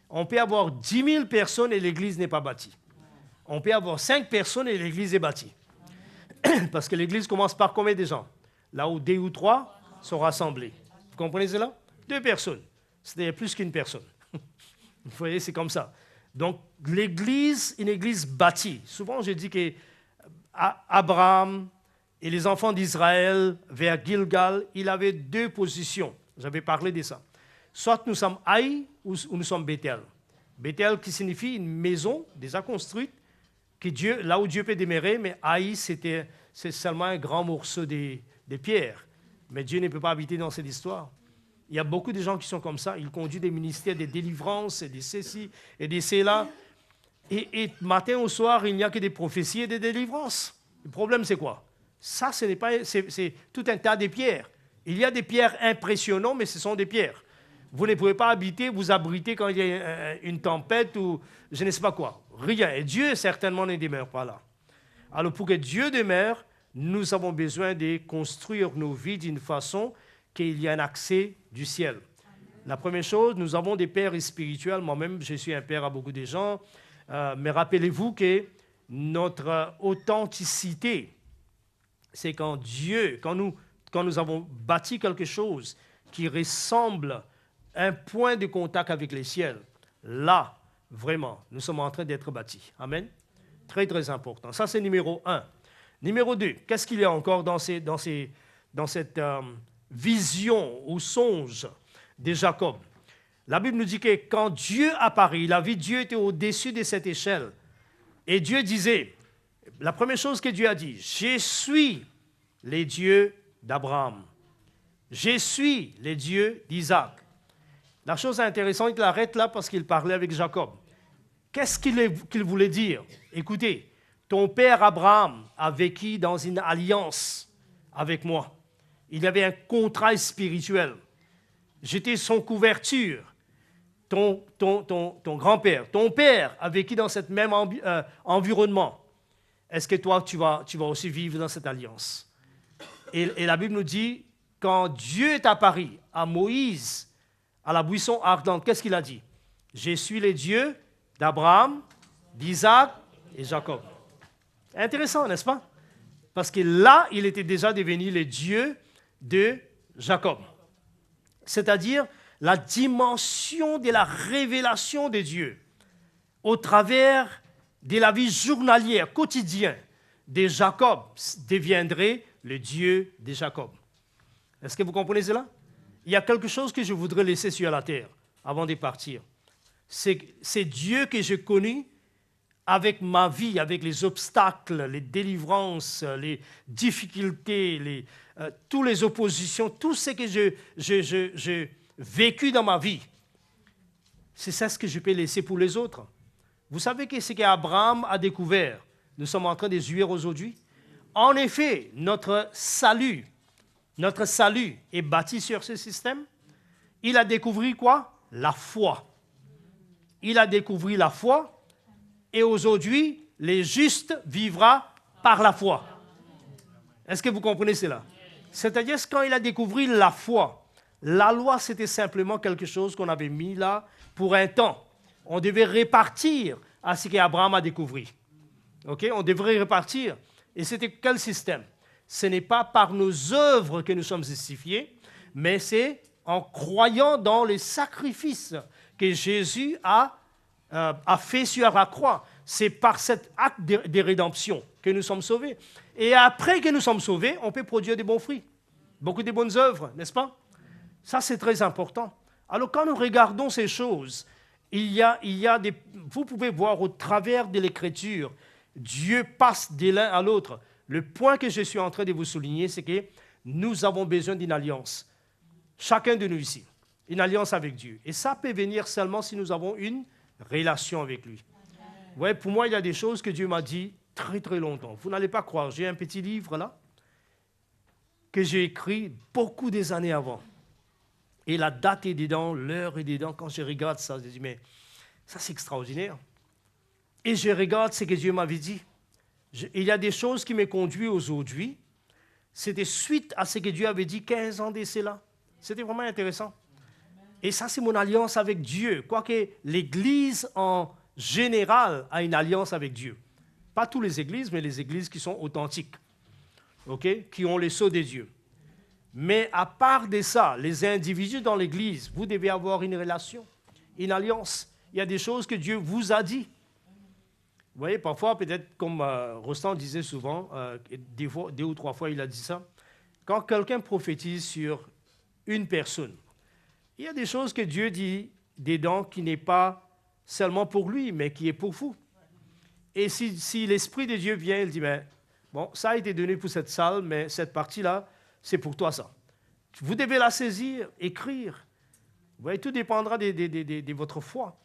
On peut avoir 10 000 personnes et l'église n'est pas bâtie. On peut avoir 5 personnes et l'église est bâtie. Parce que l'église commence par combien de gens? Là où 2 ou 3 sont rassemblés. Vous comprenez cela? 2 personnes. C'est plus qu'une personne. Vous voyez, c'est comme ça. Donc, l'église, une église bâtie. Souvent, je dis que Abraham et les enfants d'Israël vers Gilgal, il avait 2 positions. J'avais parlé de ça. Soit nous sommes Haï ou nous sommes Bethel. Bethel qui signifie une maison déjà construite, là où Dieu peut demeurer, mais Haï, c'est seulement un grand morceau de pierre. Mais Dieu ne peut pas habiter dans cette histoire. Il y a beaucoup de gens qui sont comme ça. Ils conduisent des ministères de délivrance, et des ceci, et des cela. Et matin au soir, il n'y a que des prophéties et des délivrances. Le problème, c'est quoi? Ça, c'est tout un tas de pierres. Il y a des pierres impressionnantes, mais ce sont des pierres. Vous ne pouvez pas habiter, vous abriter quand il y a une tempête ou je ne sais pas quoi. Rien. Et Dieu, certainement, ne demeure pas là. Alors, pour que Dieu demeure, nous avons besoin de construire nos vies d'une façon qu'il y ait un accès du ciel. La première chose, nous avons des pères spirituels. Moi-même, je suis un père à beaucoup de gens. Mais rappelez-vous que notre authenticité, c'est quand nous avons bâti quelque chose qui ressemble à un point de contact avec les ciels. Là, vraiment, nous sommes en train d'être bâtis. Amen. Très, très important. Ça, c'est numéro 1. Numéro 2, qu'est-ce qu'il y a encore dans cette vision ou songe de Jacob? La Bible nous dit que quand Dieu apparut, il a vu Dieu était au-dessus de cette échelle. Et Dieu disait, la première chose que Dieu a dit, « Je suis les dieux d'Abraham. Je suis les dieux d'Isaac. » La chose intéressante, il arrête là parce qu'il parlait avec Jacob. Qu'est-ce qu'il voulait dire? Écoutez, ton père Abraham a vécu dans une alliance avec moi. Il y avait un contrat spirituel. J'étais son couverture. Ton grand-père, ton père a vécu dans ce même environnement. Est-ce que toi, tu vas aussi vivre dans cette alliance? Et la Bible nous dit, quand Dieu est apparu à Moïse, à la buisson ardente, qu'est-ce qu'il a dit? Je suis le Dieu d'Abraham, d'Isaac et Jacob. Intéressant, n'est-ce pas? Parce que là, il était déjà devenu le Dieu de Jacob. C'est-à-dire la dimension de la révélation de Dieu au travers de la vie journalière, quotidienne de Jacob deviendrait le Dieu de Jacob. Est-ce que vous comprenez cela? Il y a quelque chose que je voudrais laisser sur la terre avant de partir. C'est Dieu que j'ai connu avec ma vie, avec les obstacles, les délivrances, les difficultés, toutes les oppositions, tout ce que j'ai vécu dans ma vie. C'est ça ce que je peux laisser pour les autres. Vous savez que ce qu'Abraham a découvert, nous sommes en train de jouir aujourd'hui. En effet, notre salut est bâti sur ce système. Il a découvert quoi? La foi. Il a découvert la foi. Et aujourd'hui, les justes vivra par la foi. Est-ce que vous comprenez cela? C'est-à-dire que quand il a découvert la foi, la loi, c'était simplement quelque chose qu'on avait mis là pour un temps. On devait répartir à ce qu'Abraham a découvert. Okay? On devrait répartir. Et c'était quel système? Ce n'est pas par nos œuvres que nous sommes justifiés, mais c'est en croyant dans les sacrifices que Jésus a fait sur la croix. C'est par cet acte de rédemption que nous sommes sauvés. Et après que nous sommes sauvés, on peut produire des bons fruits, beaucoup de bonnes œuvres, n'est-ce pas? Ça, c'est très important. Alors, quand nous regardons ces choses, vous pouvez voir au travers de l'Écriture, Dieu passe de l'un à l'autre. Le point que je suis en train de vous souligner, c'est que nous avons besoin d'une alliance. Chacun de nous ici, une alliance avec Dieu. Et ça peut venir seulement si nous avons une relation avec lui. Vous voyez, pour moi, il y a des choses que Dieu m'a dit très, très longtemps. Vous n'allez pas croire. J'ai un petit livre là que j'ai écrit beaucoup des années avant. Et la date est dedans, l'heure est dedans. Quand je regarde ça, je dis, mais ça, c'est extraordinaire. Et je regarde ce que Dieu m'avait dit. Il y a des choses qui me conduisent aujourd'hui. C'était suite à ce que Dieu avait dit 15 ans d'essai là. C'était vraiment intéressant. Et ça, c'est mon alliance avec Dieu. Quoique l'Église en général a une alliance avec Dieu. Pas toutes les églises, mais les églises qui sont authentiques, okay? Qui ont les sceaux des dieux. Mais à part de ça, les individus dans l'Église, vous devez avoir une relation, une alliance. Il y a des choses que Dieu vous a dit. Vous voyez, parfois, peut-être comme Rostand disait souvent, deux ou trois fois il a dit ça, quand quelqu'un prophétise sur une personne, il y a des choses que Dieu dit dedans qui n'est pas seulement pour lui, mais qui est pour vous. Et si l'Esprit de Dieu vient, il dit, ben, bon, ça a été donné pour cette salle, mais cette partie-là, c'est pour toi ça. Vous devez la saisir, écrire. Vous voyez, tout dépendra de votre foi.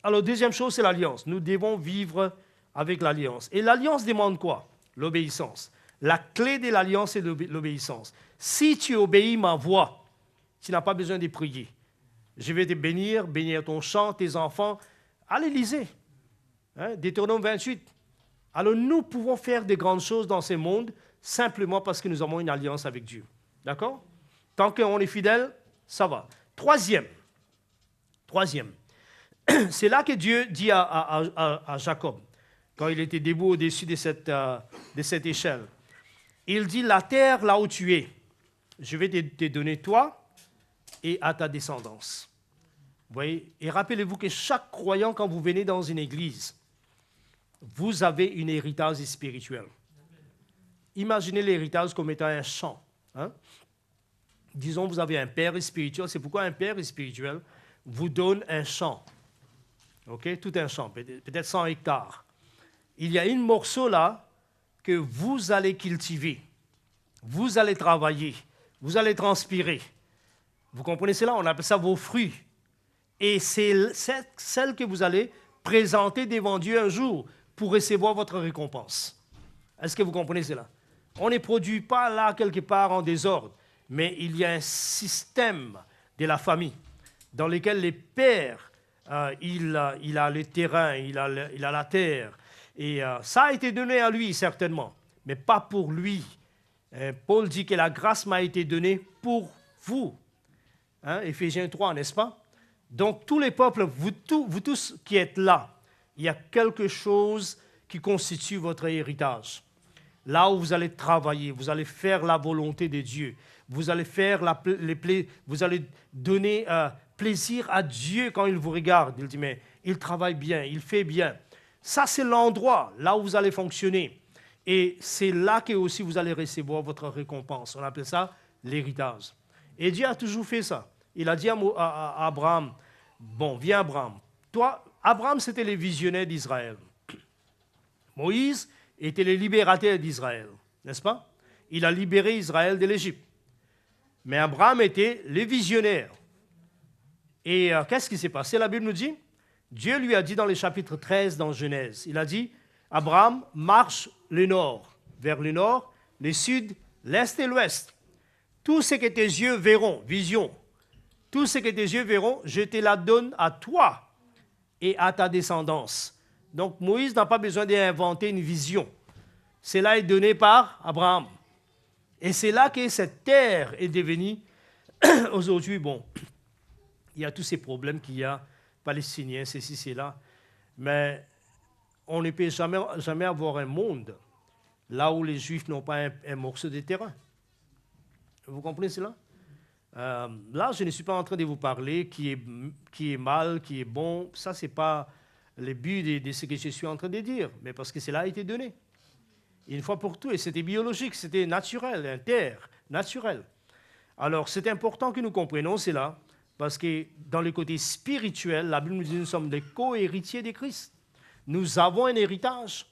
Alors, deuxième chose, c'est l'alliance. Nous devons vivre avec l'alliance. Et l'alliance demande quoi? L'obéissance. La clé de l'alliance, c'est l'obéissance. Si tu obéis ma voix, tu n'as pas besoin de prier. Je vais te bénir ton champ, tes enfants. Allez, lisez. Deutéronome 28. Alors, nous pouvons faire de grandes choses dans ce monde simplement parce que nous avons une alliance avec Dieu. D'accord? Tant qu'on est fidèle, ça va. Troisième. C'est là que Dieu dit à Jacob, quand il était debout au-dessus de cette échelle. Il dit, la terre là où tu es, je vais te donner toi et à ta descendance. Vous voyez? Et rappelez-vous que chaque croyant, quand vous venez dans une église, vous avez un héritage spirituel. Imaginez l'héritage comme étant un champ. Disons, vous avez un père spirituel. C'est pourquoi un père spirituel vous donne un champ. Okay? Tout un champ, peut-être 100 hectares. Il y a un morceau là que vous allez cultiver. Vous allez travailler. Vous allez transpirer. Vous comprenez cela? On appelle ça vos fruits. Et c'est celle que vous allez présenter devant Dieu un jour pour recevoir votre récompense. Est-ce que vous comprenez cela? On ne produit pas là quelque part en désordre, mais il y a un système de la famille dans lequel les pères, il a le terrain, il a la terre, et ça a été donné à lui certainement, mais pas pour lui. Paul dit que la grâce m'a été donnée pour vous. Éphésiens 3, n'est-ce pas? Donc tous les peuples, vous tous qui êtes là, il y a quelque chose qui constitue votre héritage. Là où vous allez travailler, vous allez faire la volonté de Dieu. Vous allez faire vous allez donner plaisir à Dieu quand il vous regarde. Il dit, mais il travaille bien, il fait bien. Ça, c'est l'endroit là où vous allez fonctionner. Et c'est là que aussi vous allez recevoir votre récompense. On appelle ça l'héritage. Et Dieu a toujours fait ça. Il a dit à Abraham, bon, viens Abraham. Toi, Abraham, c'était le visionnaire d'Israël. Moïse était le libérateur d'Israël, n'est-ce pas? Il a libéré Israël de l'Égypte. Mais Abraham était le visionnaire. Et qu'est-ce qui s'est passé? La Bible nous dit, Dieu lui a dit dans le chapitre 13 dans Genèse, il a dit, Abraham, marche le nord, vers le nord, le sud, l'est et l'ouest. Tout ce que tes yeux verront, vision, tout ce que tes yeux verront, je te la donne à toi et à ta descendance. Donc Moïse n'a pas besoin d'inventer une vision. Cela est donné par Abraham. Et c'est là que cette terre est devenue, aujourd'hui, bon, il y a tous ces problèmes qu'il y a, palestiniens, ceci, cela, mais on ne peut jamais avoir un monde là où les Juifs n'ont pas un morceau de terrain. Vous comprenez cela? Là, je ne suis pas en train de vous parler qui est mal, qui est bon. Ça, ce n'est pas le but de ce que je suis en train de dire, mais parce que cela a été donné. Une fois pour tout, et c'était biologique, c'était naturel, un terre, naturel. Alors, c'est important que nous comprenions cela, parce que dans le côté spirituel, la Bible nous dit que nous sommes des co-héritiers de Christ. Nous avons un héritage.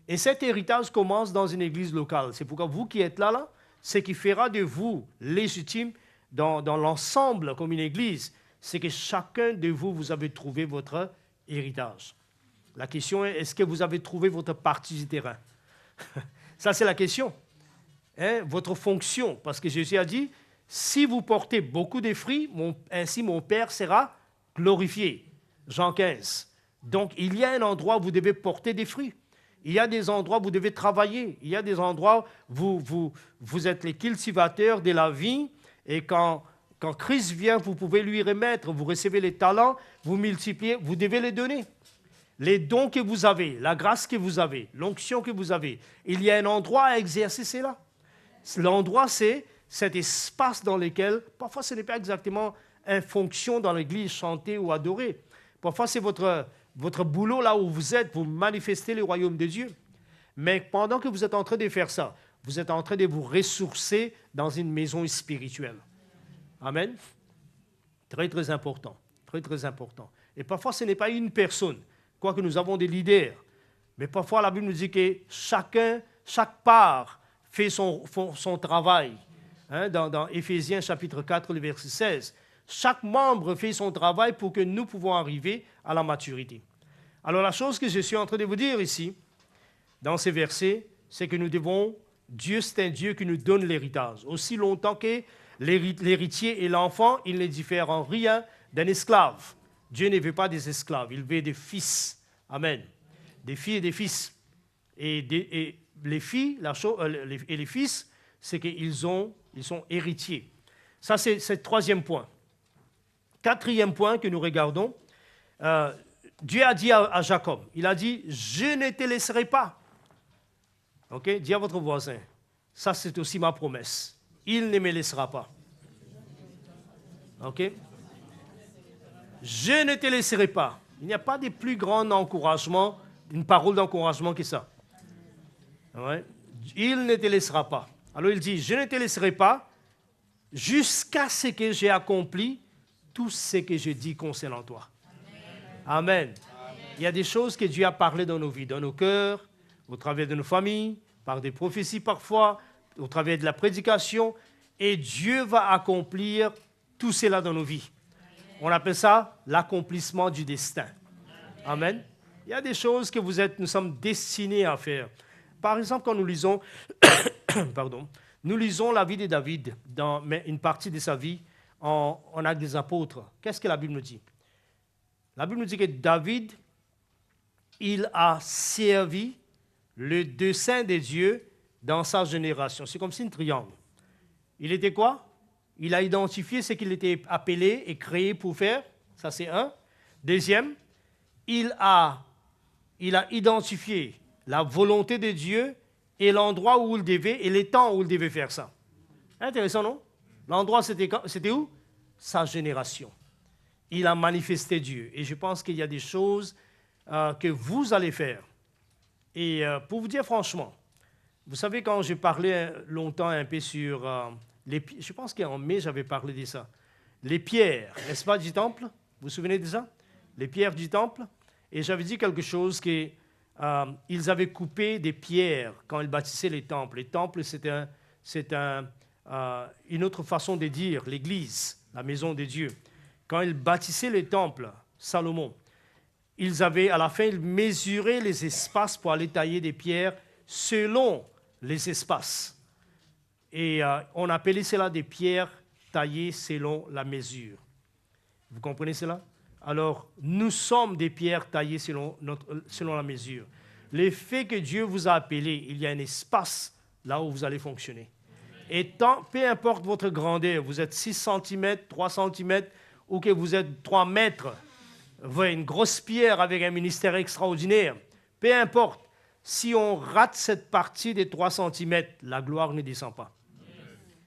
Et cet héritage commence dans une église locale. C'est pourquoi vous qui êtes là, ce qui fera de vous légitime dans l'ensemble comme une église, c'est que chacun de vous, vous avez trouvé votre héritage. La question est, est-ce que vous avez trouvé votre partie du terrain? Ça, c'est la question. Votre fonction. Parce que Jésus a dit, si vous portez beaucoup de fruits, ainsi mon Père sera glorifié. Jean 15. Donc, il y a un endroit où vous devez porter des fruits. Il y a des endroits où vous devez travailler. Il y a des endroits où vous êtes les cultivateurs de la vie. Et quand Christ vient, vous pouvez lui remettre. Vous recevez les talents, vous multipliez, vous devez les donner. Les dons que vous avez, la grâce que vous avez, l'onction que vous avez. Il y a un endroit à exercer cela. L'endroit, c'est cet espace dans lequel, parfois ce n'est pas exactement une fonction dans l'église, chanter ou adorer. Parfois c'est votre boulot là où vous êtes, vous manifestez le royaume de Dieu. Mais pendant que vous êtes en train de faire ça, vous êtes en train de vous ressourcer dans une maison spirituelle. Amen. Très, très important. Très, très important. Et parfois ce n'est pas une personne, quoique nous avons des leaders. Mais parfois la Bible nous dit que chaque part fait son travail. Hein, dans Éphésiens chapitre 4, le verset 16. Chaque membre fait son travail pour que nous pouvons arriver à la maturité. Alors la chose que je suis en train de vous dire ici, dans ces versets, c'est que nous devons, Dieu c'est un Dieu qui nous donne l'héritage. Aussi longtemps que l'héritier et l'enfant, il ne diffèrent en rien d'un esclave. Dieu ne veut pas des esclaves, il veut des fils. Amen. Des filles et des fils. Et les filles et les fils, c'est qu'ils sont héritiers. Ça, c'est le troisième point. Quatrième point que nous regardons, Dieu a dit à Jacob, il a dit, je ne te laisserai pas. Ok, dis à votre voisin, ça c'est aussi ma promesse. Il ne me laissera pas. Ok, je ne te laisserai pas. Il n'y a pas de plus grand encouragement, une parole d'encouragement que ça. Ouais. Il ne te laissera pas. Alors il dit, je ne te laisserai pas jusqu'à ce que j'ai accompli tout ce que je dis concernant toi. Amen. Amen. Il y a des choses que Dieu a parlé dans nos vies, dans nos cœurs, au travers de nos familles, par des prophéties parfois, au travers de la prédication, et Dieu va accomplir tout cela dans nos vies. On appelle ça l'accomplissement du destin. Amen. Il y a des choses que nous sommes destinés à faire. Par exemple, quand nous lisons, nous lisons la vie de David, dans une partie de sa vie, en Actes des Apôtres. Qu'est-ce que la Bible nous dit? La Bible nous dit que David, il a servi le dessein de Dieu dans sa génération. C'est comme si un triangle. Il était quoi? Il a identifié ce qu'il était appelé et créé pour faire. Ça, c'est un. Deuxième, il a identifié la volonté de Dieu et l'endroit où il devait, et les temps où il devait faire ça. Intéressant, non? L'endroit, c'était où? Sa génération. Il a manifesté Dieu. Et je pense qu'il y a des choses que vous allez faire. Et pour vous dire franchement, vous savez, quand j'ai parlé longtemps un peu sur je pense qu'en mai, j'avais parlé de ça. Les pierres, n'est-ce pas, du temple? Vous vous souvenez de ça? Les pierres du temple. Et j'avais dit quelque chose qu'ils avaient coupé des pierres quand ils bâtissaient les temples. Les temples, c'est une autre façon de dire l'église, la maison de Dieu. Quand ils bâtissaient les temples, Salomon, à la fin, ils mesuraient les espaces pour aller tailler des pierres selon les espaces. Et on appelait cela des pierres taillées selon la mesure. Vous comprenez cela? Alors, nous sommes des pierres taillées selon la mesure. Le fait que Dieu vous a appelé, il y a un espace là où vous allez fonctionner. Et peu importe votre grandeur, vous êtes 6 cm, 3 cm, ou que vous êtes 3 mètres, une grosse pierre avec un ministère extraordinaire, peu importe, si on rate cette partie des 3 cm, la gloire ne descend pas.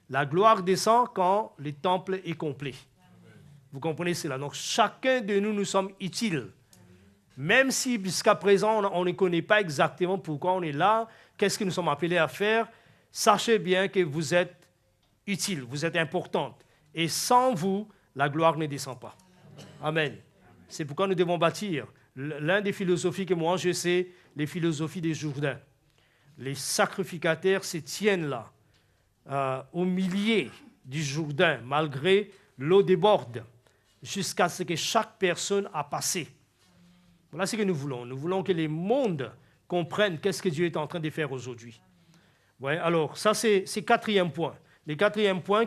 La gloire descend quand le temple est complet. Vous comprenez cela? Donc, chacun de nous sommes utiles. Même si jusqu'à présent, on ne connaît pas exactement pourquoi on est là, qu'est-ce que nous sommes appelés à faire, sachez bien que vous êtes utiles, vous êtes importantes. Et sans vous, la gloire ne descend pas. Amen. C'est pourquoi nous devons bâtir. L'un des philosophies que moi je sais, les philosophies des Jourdains. Les sacrificateurs se tiennent là, au milieu du Jourdain, malgré l'eau déborde, jusqu'à ce que chaque personne a passé. Voilà ce que nous voulons. Nous voulons que les mondes comprennent qu'est-ce que Dieu est en train de faire aujourd'hui. Ouais, alors, ça, c'est le quatrième point. Le quatrième point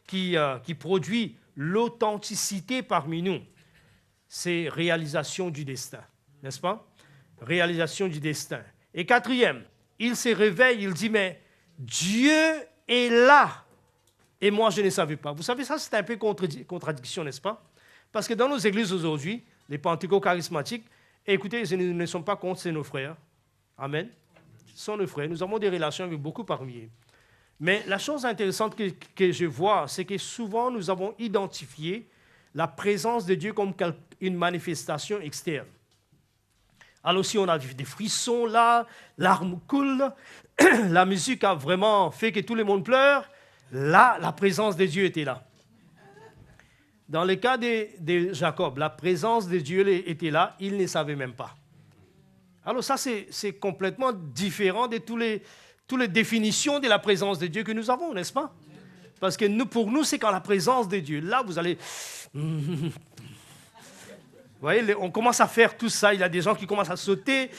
qui produit l'authenticité parmi nous, c'est réalisation du destin. N'est-ce pas? Réalisation du destin. Et quatrième, il se réveille, il dit, mais Dieu est là. Et moi, je ne savais pas. Vous savez, ça, c'est un peu contradiction, n'est-ce pas? Parce que dans nos églises aujourd'hui, les pentecôtes charismatiques, écoutez, nous ne sommes pas contre, c'est nos frères. Amen. Ce sont nos frères. Nous avons des relations avec beaucoup parmi eux. Mais la chose intéressante que je vois, c'est que souvent, nous avons identifié la présence de Dieu comme une manifestation externe. Alors si on a des frissons là, larmes coulent, la musique a vraiment fait que tout le monde pleure, là, la présence de Dieu était là. Dans le cas de Jacob, la présence de Dieu était là, il ne savait même pas. Alors ça, c'est complètement différent de toutes les définitions de la présence de Dieu que nous avons, n'est-ce pas? Parce que pour nous, c'est quand la présence de Dieu, là, vous allez... Vous voyez, on commence à faire tout ça, il y a des gens qui commencent à sauter,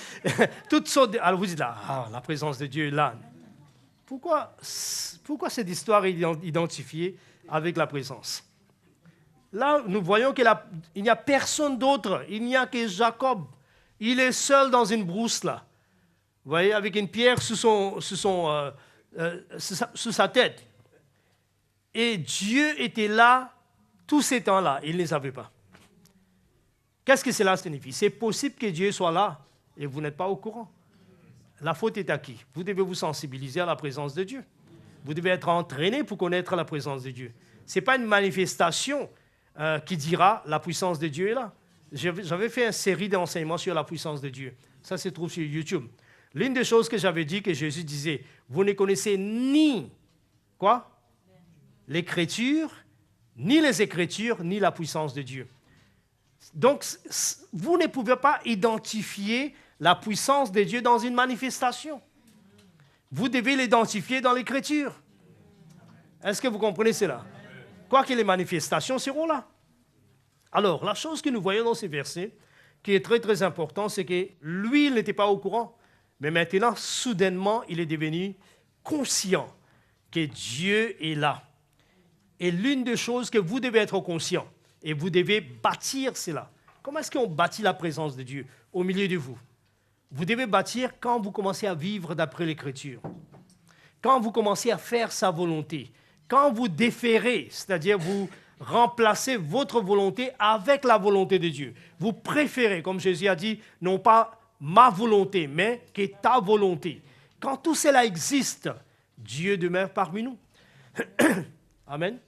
toutes sortes alors vous dites là, la présence de Dieu est là. Pourquoi cette histoire est identifiée avec la présence? Là, nous voyons qu'il n'y a personne d'autre, il n'y a que Jacob. Il est seul dans une brousse là, vous voyez, avec une pierre sous sa tête. Et Dieu était là tous ces temps-là, il ne les savait pas. Qu'est-ce que cela signifie? C'est possible que Dieu soit là et vous n'êtes pas au courant. La faute est à qui? Vous devez vous sensibiliser à la présence de Dieu. Vous devez être entraîné pour connaître la présence de Dieu. Ce n'est pas une manifestation qui dira la puissance de Dieu est là. J'avais fait une série d'enseignements sur la puissance de Dieu. Ça se trouve sur YouTube. L'une des choses que j'avais dit, que Jésus disait, vous ne connaissez ni quoi? L'Écriture, ni les Écritures, ni la puissance de Dieu. Donc, vous ne pouvez pas identifier la puissance de Dieu dans une manifestation. Vous devez l'identifier dans l'Écriture. Est-ce que vous comprenez cela? Quoique les manifestations seront là. Alors, la chose que nous voyons dans ces versets, qui est très très important, c'est que lui, il n'était pas au courant, mais maintenant, soudainement, il est devenu conscient que Dieu est là. Et l'une des choses que vous devez être conscient, et vous devez bâtir cela. Comment est-ce qu'on bâtit la présence de Dieu au milieu de vous? Vous devez bâtir quand vous commencez à vivre d'après l'Écriture. Quand vous commencez à faire sa volonté. Quand vous déférez, c'est-à-dire vous remplacez votre volonté avec la volonté de Dieu. Vous préférez, comme Jésus a dit, non pas ma volonté, mais que ta volonté. Quand tout cela existe, Dieu demeure parmi nous. Amen.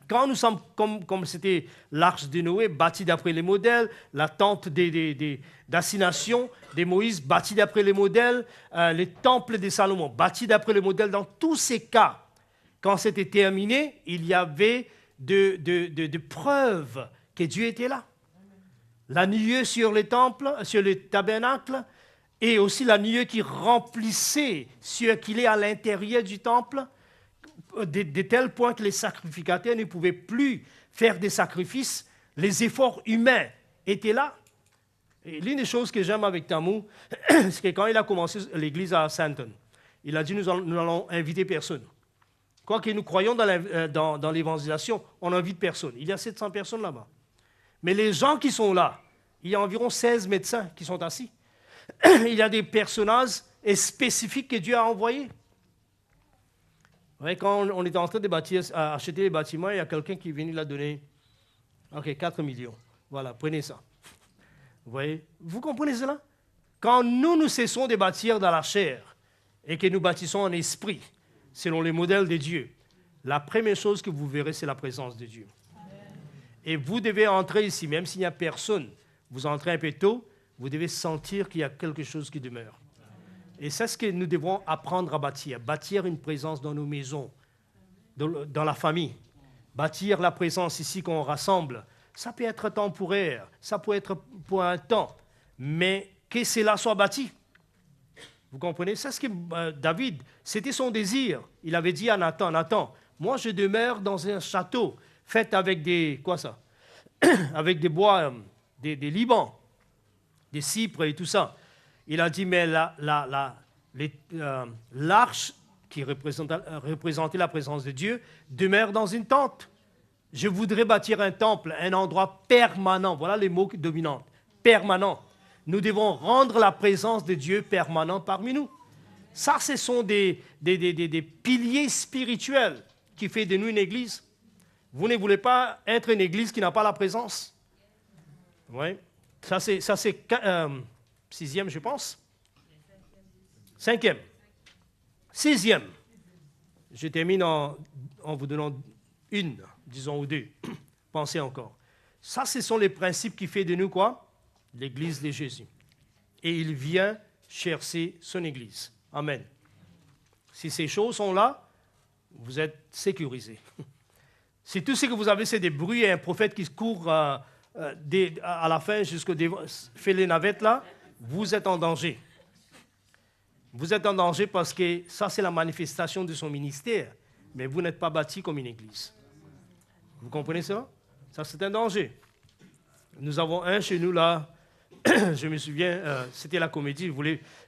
Quand nous sommes, comme c'était l'arche de Noé, bâtie d'après les modèles, la tente d'assignation de Moïse, bâtie d'après les modèles, les temples de Salomon, bâtis d'après les modèles, dans tous ces cas, quand c'était terminé, il y avait de preuves que Dieu était là. La nuée sur les temples, sur les tabernacles, et aussi la nuée qui remplissait ce qu'il est à l'intérieur du temple, de tel point que les sacrificateurs ne pouvaient plus faire des sacrifices, les efforts humains étaient là. Et l'une des choses que j'aime avec Tamu, c'est que quand il a commencé l'église à Santon, il a dit nous allons inviter personne. Quoique nous croyons dans l'évangélisation, on n'invite personne. Il y a 700 personnes là-bas. Mais les gens qui sont là, il y a environ 16 médecins qui sont assis. Il y a des personnages spécifiques que Dieu a envoyés. Quand on était en train acheter les bâtiments, il y a quelqu'un qui est venu la donner 4 millions. Voilà, prenez ça. Vous voyez? Vous comprenez cela? Quand nous cessons de bâtir dans la chair et que nous bâtissons en esprit, selon les modèles de Dieu, la première chose que vous verrez, c'est la présence de Dieu. Amen. Et vous devez entrer ici, même s'il n'y a personne, vous entrez un peu tôt, vous devez sentir qu'il y a quelque chose qui demeure. Et c'est ce que nous devons apprendre à bâtir une présence dans nos maisons, dans la famille. Bâtir la présence ici qu'on rassemble, ça peut être temporaire, ça peut être pour un temps, mais que cela soit bâti. Vous comprenez? C'est ce que David, c'était son désir. Il avait dit à Nathan, Nathan, moi je demeure dans un château fait avec avec des bois, des Libans, des cypres et tout ça. Il a dit, mais l'arche qui représentait la présence de Dieu demeure dans une tente. Je voudrais bâtir un temple, un endroit permanent. Voilà les mots dominants. Permanent. Nous devons rendre la présence de Dieu permanente parmi nous. Ça, ce sont des piliers spirituels qui font de nous une église. Vous ne voulez pas être une église qui n'a pas la présence? Oui. Ça, c'est sixième, je pense. Cinquième. Sixième. Je termine en vous donnant une, disons, ou deux. Pensez encore. Ça, ce sont les principes qui font de nous quoi? L'église de Jésus. Et il vient chercher son église. Amen. Si ces choses sont là, vous êtes sécurisés. Si tout ce que vous avez, c'est des bruits et un prophète qui court à la fin jusqu'au fait les navettes là, vous êtes en danger. Vous êtes en danger parce que ça, c'est la manifestation de son ministère. Mais vous n'êtes pas bâti comme une église. Vous comprenez ça? Ça, c'est un danger. Nous avons un chez nous là. Je me souviens, c'était la comédie.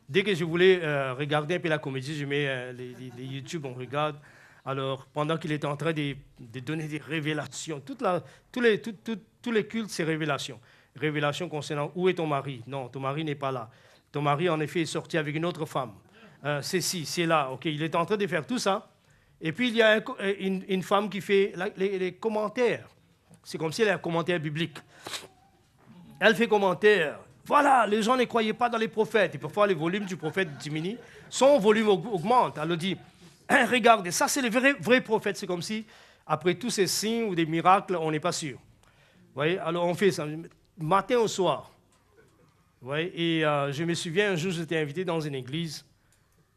Dès que je voulais regarder un peu la comédie, je mets les YouTube, on regarde. Alors, pendant qu'il était en train de donner des révélations, tous les cultes, c'est révélations. Révélations concernant où est ton mari. Non, ton mari n'est pas là. Ton mari, en effet, est sorti avec une autre femme. C'est ci, c'est là. OK, il est en train de faire tout ça. Et puis, il y a une femme qui fait les commentaires. C'est comme si elle a un commentaire biblique. Elle fait commentaire. Voilà, les gens ne croyaient pas dans les prophètes. Et parfois, le volume du prophète diminue. Son volume augmente. Elle dit, regardez, ça, c'est le vrai prophète. C'est comme si, après tous ces signes ou des miracles, on n'est pas sûr. Vous voyez? Alors, on fait ça, matin au soir. Vous voyez? Et je me souviens, un jour, j'étais invité dans une église.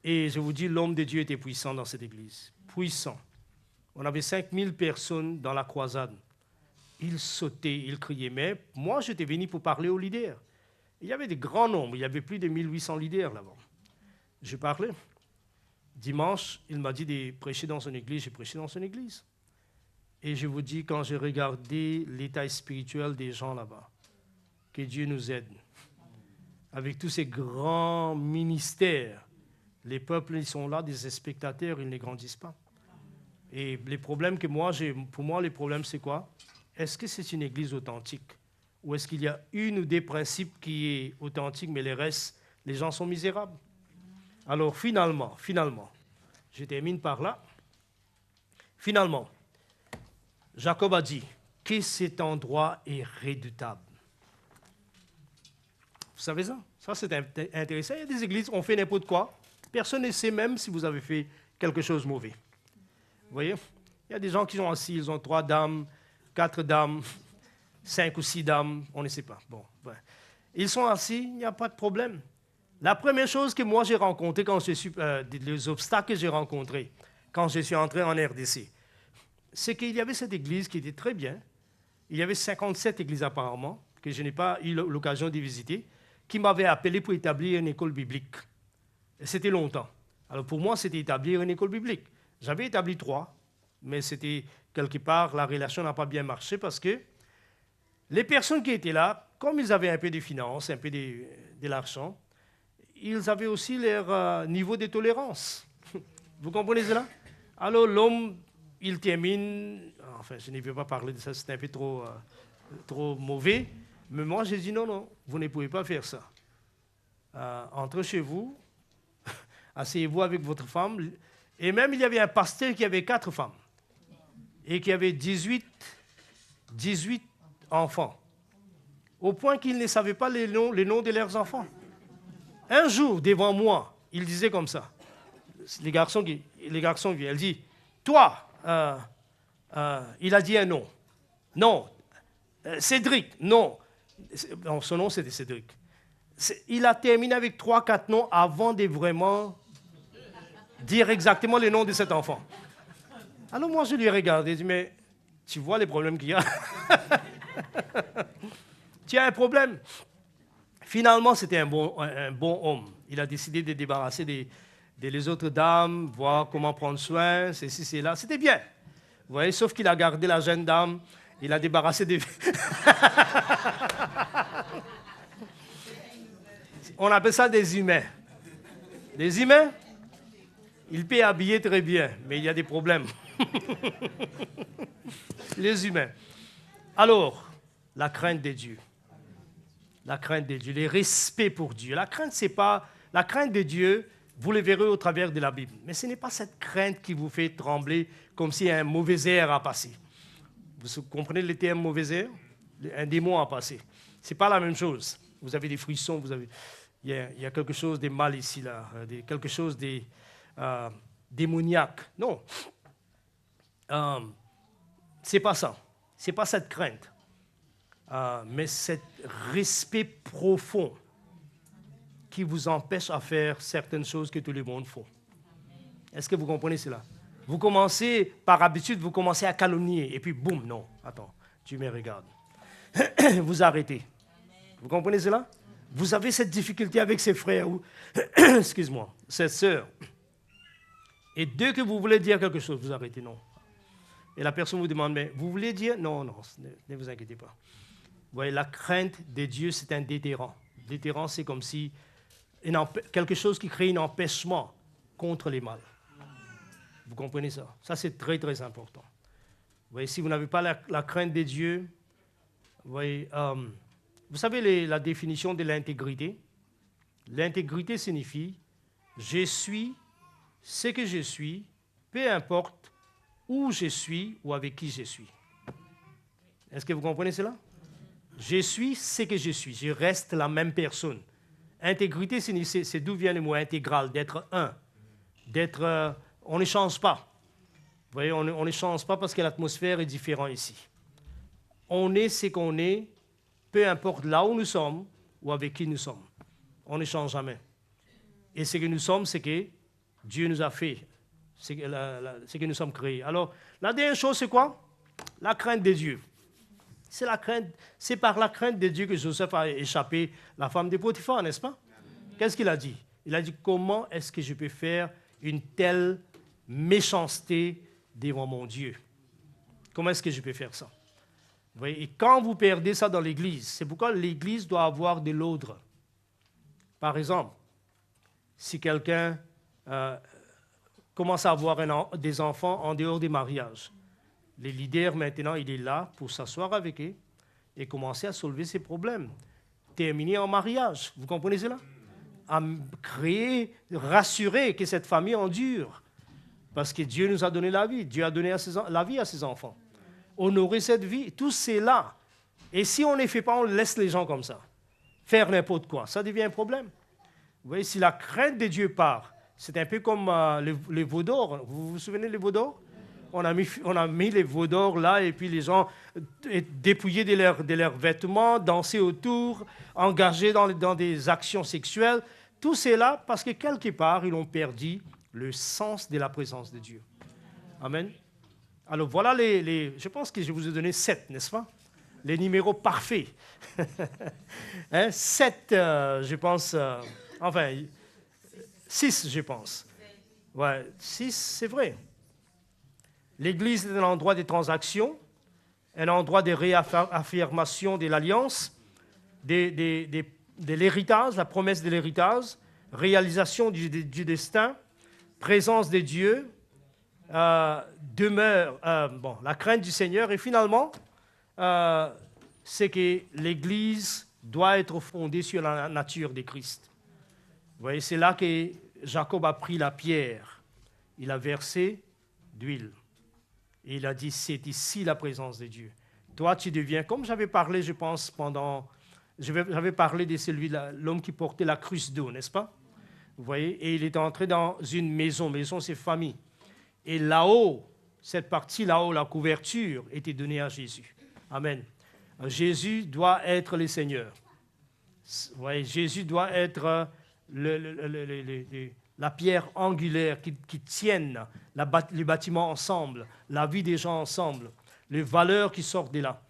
Et je vous dis, l'homme de Dieu était puissant dans cette église. Puissant. On avait 5000 personnes dans la croisade. Ils sautaient, ils criaient. Mais moi, j'étais venu pour parler aux leaders. Il y avait des grands nombres. Il y avait plus de 1800 leaders là-bas. Je parlais. Dimanche, il m'a dit de prêcher dans son église. J'ai prêché dans son église. Et je vous dis, quand j'ai regardé l'état spirituel des gens là-bas, que Dieu nous aide. Avec tous ces grands ministères, les peuples, ils sont là, des spectateurs, ils ne grandissent pas. Et les problèmes que moi j'ai, pour moi, les problèmes, c'est quoi? Est-ce que c'est une église authentique? Ou est-ce qu'il y a une ou des principes qui est authentique, mais les restes, les gens sont misérables? Alors, finalement, je termine par là. Finalement, Jacob a dit que cet endroit est redoutable. Vous savez ça? Ça, c'est intéressant. Il y a des églises, on fait n'importe quoi. Personne ne sait même si vous avez fait quelque chose de mauvais. Vous voyez? Il y a des gens qui sont assis, ils ont 3 dames, 4 dames, 5 ou 6 dames, on ne sait pas. Bon, ouais. Ils sont assis, il n'y a pas de problème. La première chose que moi j'ai rencontrée, les obstacles que j'ai rencontrés quand je suis entré en RDC, c'est qu'il y avait cette église qui était très bien. Il y avait 57 églises apparemment, que je n'ai pas eu l'occasion de visiter, qui m'avaient appelé pour établir une école biblique. Et c'était longtemps. Alors pour moi, c'était établir une école biblique. J'avais établi 3, mais c'était quelque part, la relation n'a pas bien marché parce que les personnes qui étaient là, comme ils avaient un peu de finances, un peu de l'argent, ils avaient aussi leur niveau de tolérance. Vous comprenez cela? Alors l'homme, il termine, enfin je ne vais pas parler de ça, c'est un peu trop mauvais, mais moi j'ai dit non, vous ne pouvez pas faire ça. Entrez chez vous, asseyez-vous avec votre femme, et même il y avait un pasteur qui avait 4 femmes, et qui avait 18 enfants, au point qu'ils ne savaient pas les noms de leurs enfants. Un jour, devant moi, il disait comme ça, les garçons viennent, elle dit, toi, il a dit un nom. Non. Cédric, non. Son nom, c'était Cédric. Il a terminé avec 3-4 noms avant de vraiment dire exactement les noms de cet enfant. Alors moi, je lui ai regardé, je lui ai dit, mais tu vois les problèmes qu'il y a? Tu as un problème? Finalement, c'était un bon homme. Il a décidé de débarrasser des autres dames, voir comment prendre soin, ceci, cela. C'était bien. Vous voyez, sauf qu'il a gardé la jeune dame, il a débarrassé des... On appelle ça des humains. Les humains, ils peuvent habiller très bien, mais il y a des problèmes. Les humains. Alors, la crainte de Dieu. La crainte de Dieu, le respect pour Dieu. La crainte, c'est pas... La crainte de Dieu, vous le verrez au travers de la Bible. Mais ce n'est pas cette crainte qui vous fait trembler comme s'il y a un mauvais air à passer. Vous comprenez le terme mauvais air? Un démon à passer. Ce n'est pas la même chose. Vous avez des frissons, il y a quelque chose de mal ici, là, quelque chose de démoniaque. Non. Ce n'est pas ça. Ce n'est pas cette crainte. Mais cet respect profond qui vous empêche à faire certaines choses que tout le monde fait. Est-ce que vous comprenez cela? Vous commencez, par habitude, vous commencez à calomnier, et puis boum, non, attends, tu me regardes. Vous arrêtez. Vous comprenez cela? Vous avez cette difficulté avec ses frères, ou, excuse-moi, ses sœurs. Et dès que vous voulez dire quelque chose, vous arrêtez, non. Et la personne vous demande, mais vous voulez dire? Non, non, ne vous inquiétez pas. Vous voyez, la crainte de Dieu, c'est un déterrant. Déterrant, c'est comme si quelque chose qui crée un empêchement contre les mal. Vous comprenez ça? Ça, c'est très, très important. Vous voyez, si vous n'avez pas la crainte de Dieu, vous voyez, vous savez la définition de l'intégrité? L'intégrité signifie « je suis ce que je suis, peu importe où je suis ou avec qui je suis ». Est-ce que vous comprenez cela? Je suis ce que je suis, je reste la même personne. Intégrité, c'est d'où vient le mot intégral, d'être un, on ne change pas. Vous voyez, on ne change pas parce que l'atmosphère est différente ici. On est ce qu'on est, peu importe là où nous sommes ou avec qui nous sommes. On ne change jamais. Et ce que nous sommes, c'est que Dieu nous a fait, c'est que nous sommes créés. Alors, la dernière chose, c'est quoi? La crainte de Dieu. C'est par la crainte de Dieu que Joseph a échappé la femme de Potiphar, n'est-ce pas? Qu'est-ce qu'il a dit? Il a dit, comment est-ce que je peux faire une telle méchanceté devant mon Dieu? Comment est-ce que je peux faire ça? Vous voyez, et quand vous perdez ça dans l'Église, c'est pourquoi l'Église doit avoir de l'ordre. Par exemple, si quelqu'un commence à avoir des enfants en dehors des mariages, les leaders, maintenant, il est là pour s'asseoir avec eux et commencer à soulever ces problèmes. Terminer en mariage, vous comprenez cela? À créer, rassurer que cette famille endure. Parce que Dieu nous a donné la vie. Dieu a donné la vie à ses enfants. Honorer cette vie, tout c'est là. Et si on ne fait pas, on laisse les gens comme ça. Faire n'importe quoi, ça devient un problème. Vous voyez, si la crainte de Dieu part, c'est un peu comme les veaux d'or. Vous vous souvenez des veaux d'or? On a mis les veaux d'or là, et puis les gens dépouillés de leurs vêtements, dansaient autour, engagés dans des actions sexuelles. Tout c'est là parce que quelque part, ils ont perdu le sens de la présence de Dieu. Amen. Alors voilà je pense que je vous ai donné 7, n'est-ce pas? Les numéros parfaits. 7, je pense, 6, je pense. Ouais, 6, c'est vrai. L'Église est un endroit de transaction, un endroit de réaffirmation de l'alliance, de l'héritage, la promesse de l'héritage, réalisation du destin, présence de Dieu, demeure, la crainte du Seigneur. Et finalement, c'est que l'Église doit être fondée sur la nature de Christ. Vous voyez, c'est là que Jacob a pris la pierre. Il a versé d'huile. Et il a dit, c'est ici la présence de Dieu. Toi, tu deviens, comme j'avais parlé, je pense, j'avais parlé de celui-là, l'homme qui portait la cruche d'eau, n'est-ce pas? Vous voyez, et il est entré dans une maison. Maison, c'est famille. Et là-haut, cette partie là-haut, la couverture, était donnée à Jésus. Amen. Jésus doit être le Seigneur. Vous voyez, Jésus doit être la pierre angulaire qui tienne les bâtiments ensemble, la vie des gens ensemble, les valeurs qui sortent de là.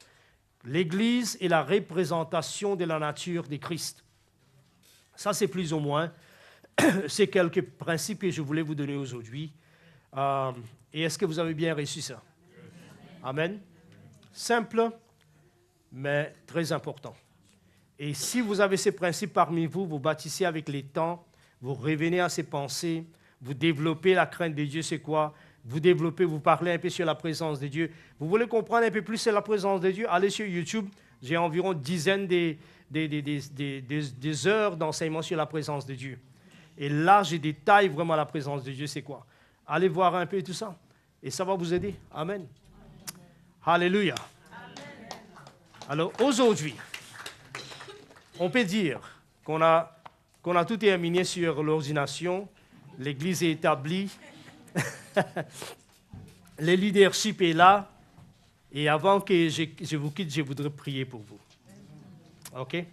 L'Église est la représentation de la nature de Christ. Ça, c'est plus ou moins ces quelques principes que je voulais vous donner aujourd'hui. Et est-ce que vous avez bien reçu ça? Amen. Simple, mais très important. Et si vous avez ces principes parmi vous, vous bâtissez avec les temps, vous revenez à ces pensées, vous développez la crainte de Dieu, c'est quoi? Vous parlez un peu sur la présence de Dieu. Vous voulez comprendre un peu plus sur la présence de Dieu? Allez sur YouTube, j'ai environ une dizaine des heures d'enseignement sur la présence de Dieu. Et là, je détaille vraiment la présence de Dieu, c'est quoi. Allez voir un peu tout ça. Et ça va vous aider. Amen. Alléluia. Alors, aujourd'hui, on peut dire qu'on a tout terminé sur l'ordination, l'Église est établie, le leadership est là, et avant que je vous quitte, je voudrais prier pour vous. OK?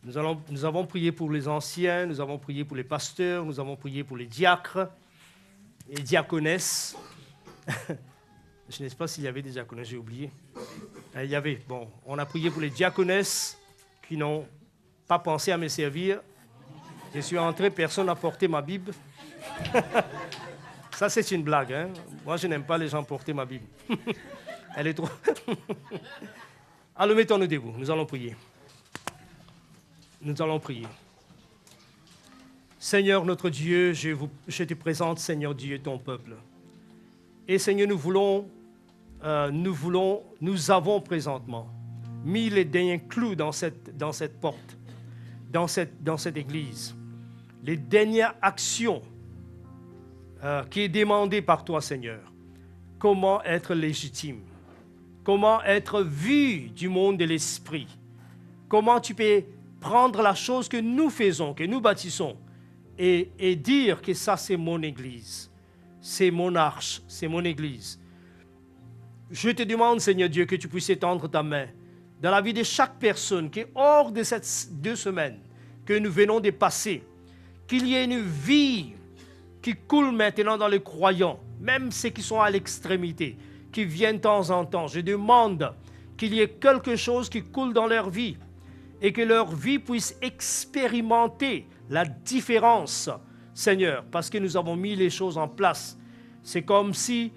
Nous avons prié pour les anciens, nous avons prié pour les pasteurs, nous avons prié pour les diacres et diaconesses. Je ne sais pas s'il y avait des diaconesses, j'ai oublié. Il y avait, bon, on a prié pour les diaconesses qui n'ont pas pensé à me servir. Je suis entré, personne n'a porté ma Bible. Ça, c'est une blague. Hein? Moi, je n'aime pas les gens porter ma Bible. Elle est trop... Alors, mettons-nous debout, nous allons prier. Nous allons prier. Seigneur notre Dieu, je te présente, Seigneur Dieu, ton peuple. Et Seigneur, nous avons présentement mis les derniers clous dans cette porte, dans cette église. Les dernières actions qui est demandée par toi, Seigneur. Comment être légitime? Comment être vu du monde de l'esprit? Comment tu peux prendre la chose que nous faisons, que nous bâtissons, et dire que ça, c'est mon église. C'est mon arche, c'est mon église. Je te demande, Seigneur Dieu, que tu puisses étendre ta main dans la vie de chaque personne qui est hors de ces 2 semaines que nous venons de passer. Qu'il y ait une vie qui coule maintenant dans les croyants, même ceux qui sont à l'extrémité, qui viennent de temps en temps. Je demande qu'il y ait quelque chose qui coule dans leur vie et que leur vie puisse expérimenter la différence, Seigneur, parce que nous avons mis les choses en place. C'est comme si,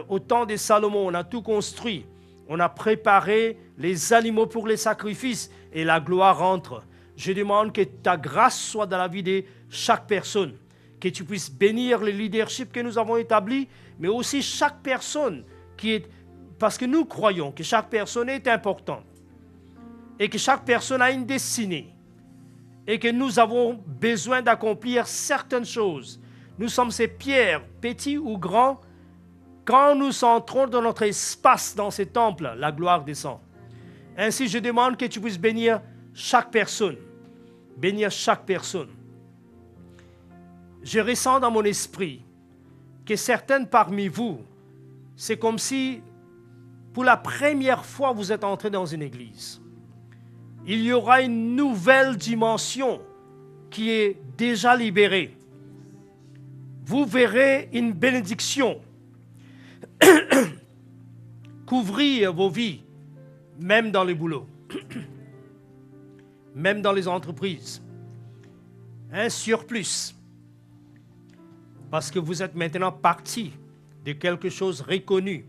au temps de Salomon, on a tout construit. On a préparé les animaux pour les sacrifices et la gloire entre. Je demande que ta grâce soit dans la vie de chaque personne, que tu puisses bénir le leadership que nous avons établi, mais aussi chaque personne qui est... Parce que nous croyons que chaque personne est importante et que chaque personne a une destinée et que nous avons besoin d'accomplir certaines choses. Nous sommes ces pierres, petits ou grands. Quand nous entrons dans notre espace, dans ces temples, la gloire descend. Ainsi, je demande que tu puisses bénir chaque personne. Bénir chaque personne. Je ressens dans mon esprit que certaines parmi vous, c'est comme si, pour la première fois, vous êtes entrés dans une église. Il y aura une nouvelle dimension qui est déjà libérée. Vous verrez une bénédiction couvrir vos vies, même dans les boulots, même dans les entreprises. Un surplus. Parce que vous êtes maintenant parti de quelque chose reconnu.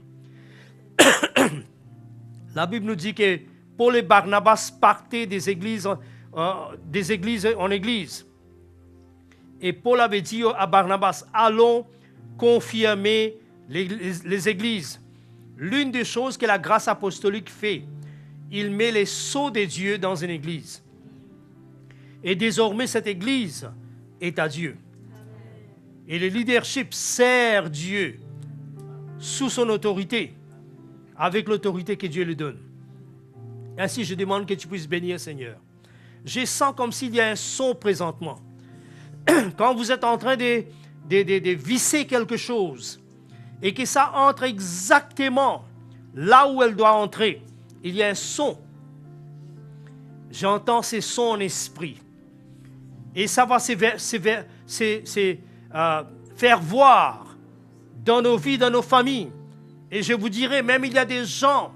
La Bible nous dit que Paul et Barnabas partaient des églises en église. Et Paul avait dit à Barnabas, allons confirmer les églises. L'une des choses que la grâce apostolique fait, il met les sceaux de Dieu dans une église. Et désormais, cette église est à Dieu. Et le leadership sert Dieu sous son autorité, avec l'autorité que Dieu lui donne. Ainsi, je demande que tu puisses bénir, Seigneur. Je sens comme s'il y a un son présentement. Quand vous êtes en train de visser quelque chose et que ça entre exactement là où elle doit entrer, il y a un son. J'entends ces sons en esprit. Et ça va faire voir dans nos vies, dans nos familles. Et je vous dirais, même il y a des gens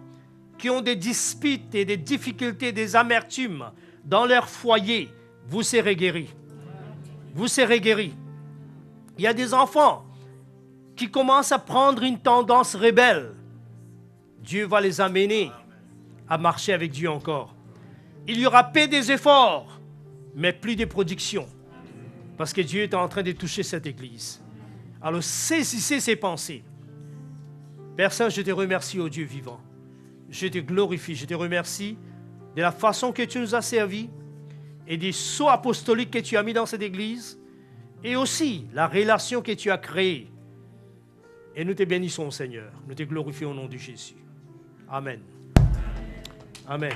qui ont des disputes et des difficultés, des amertumes dans leur foyer, vous serez guéris. Vous serez guéris. Il y a des enfants qui commencent à prendre une tendance rebelle. Dieu va les amener à marcher avec Dieu encore. Il y aura peu des efforts, mais plus de production. Parce que Dieu est en train de toucher cette église. Alors saisissez ces pensées. Père Saint, je te remercie, ô Dieu vivant. Je te glorifie, je te remercie de la façon que tu nous as servi et des sceaux apostoliques que tu as mis dans cette église et aussi la relation que tu as créée. Et nous te bénissons, Seigneur. Nous te glorifions au nom de Jésus. Amen. Amen.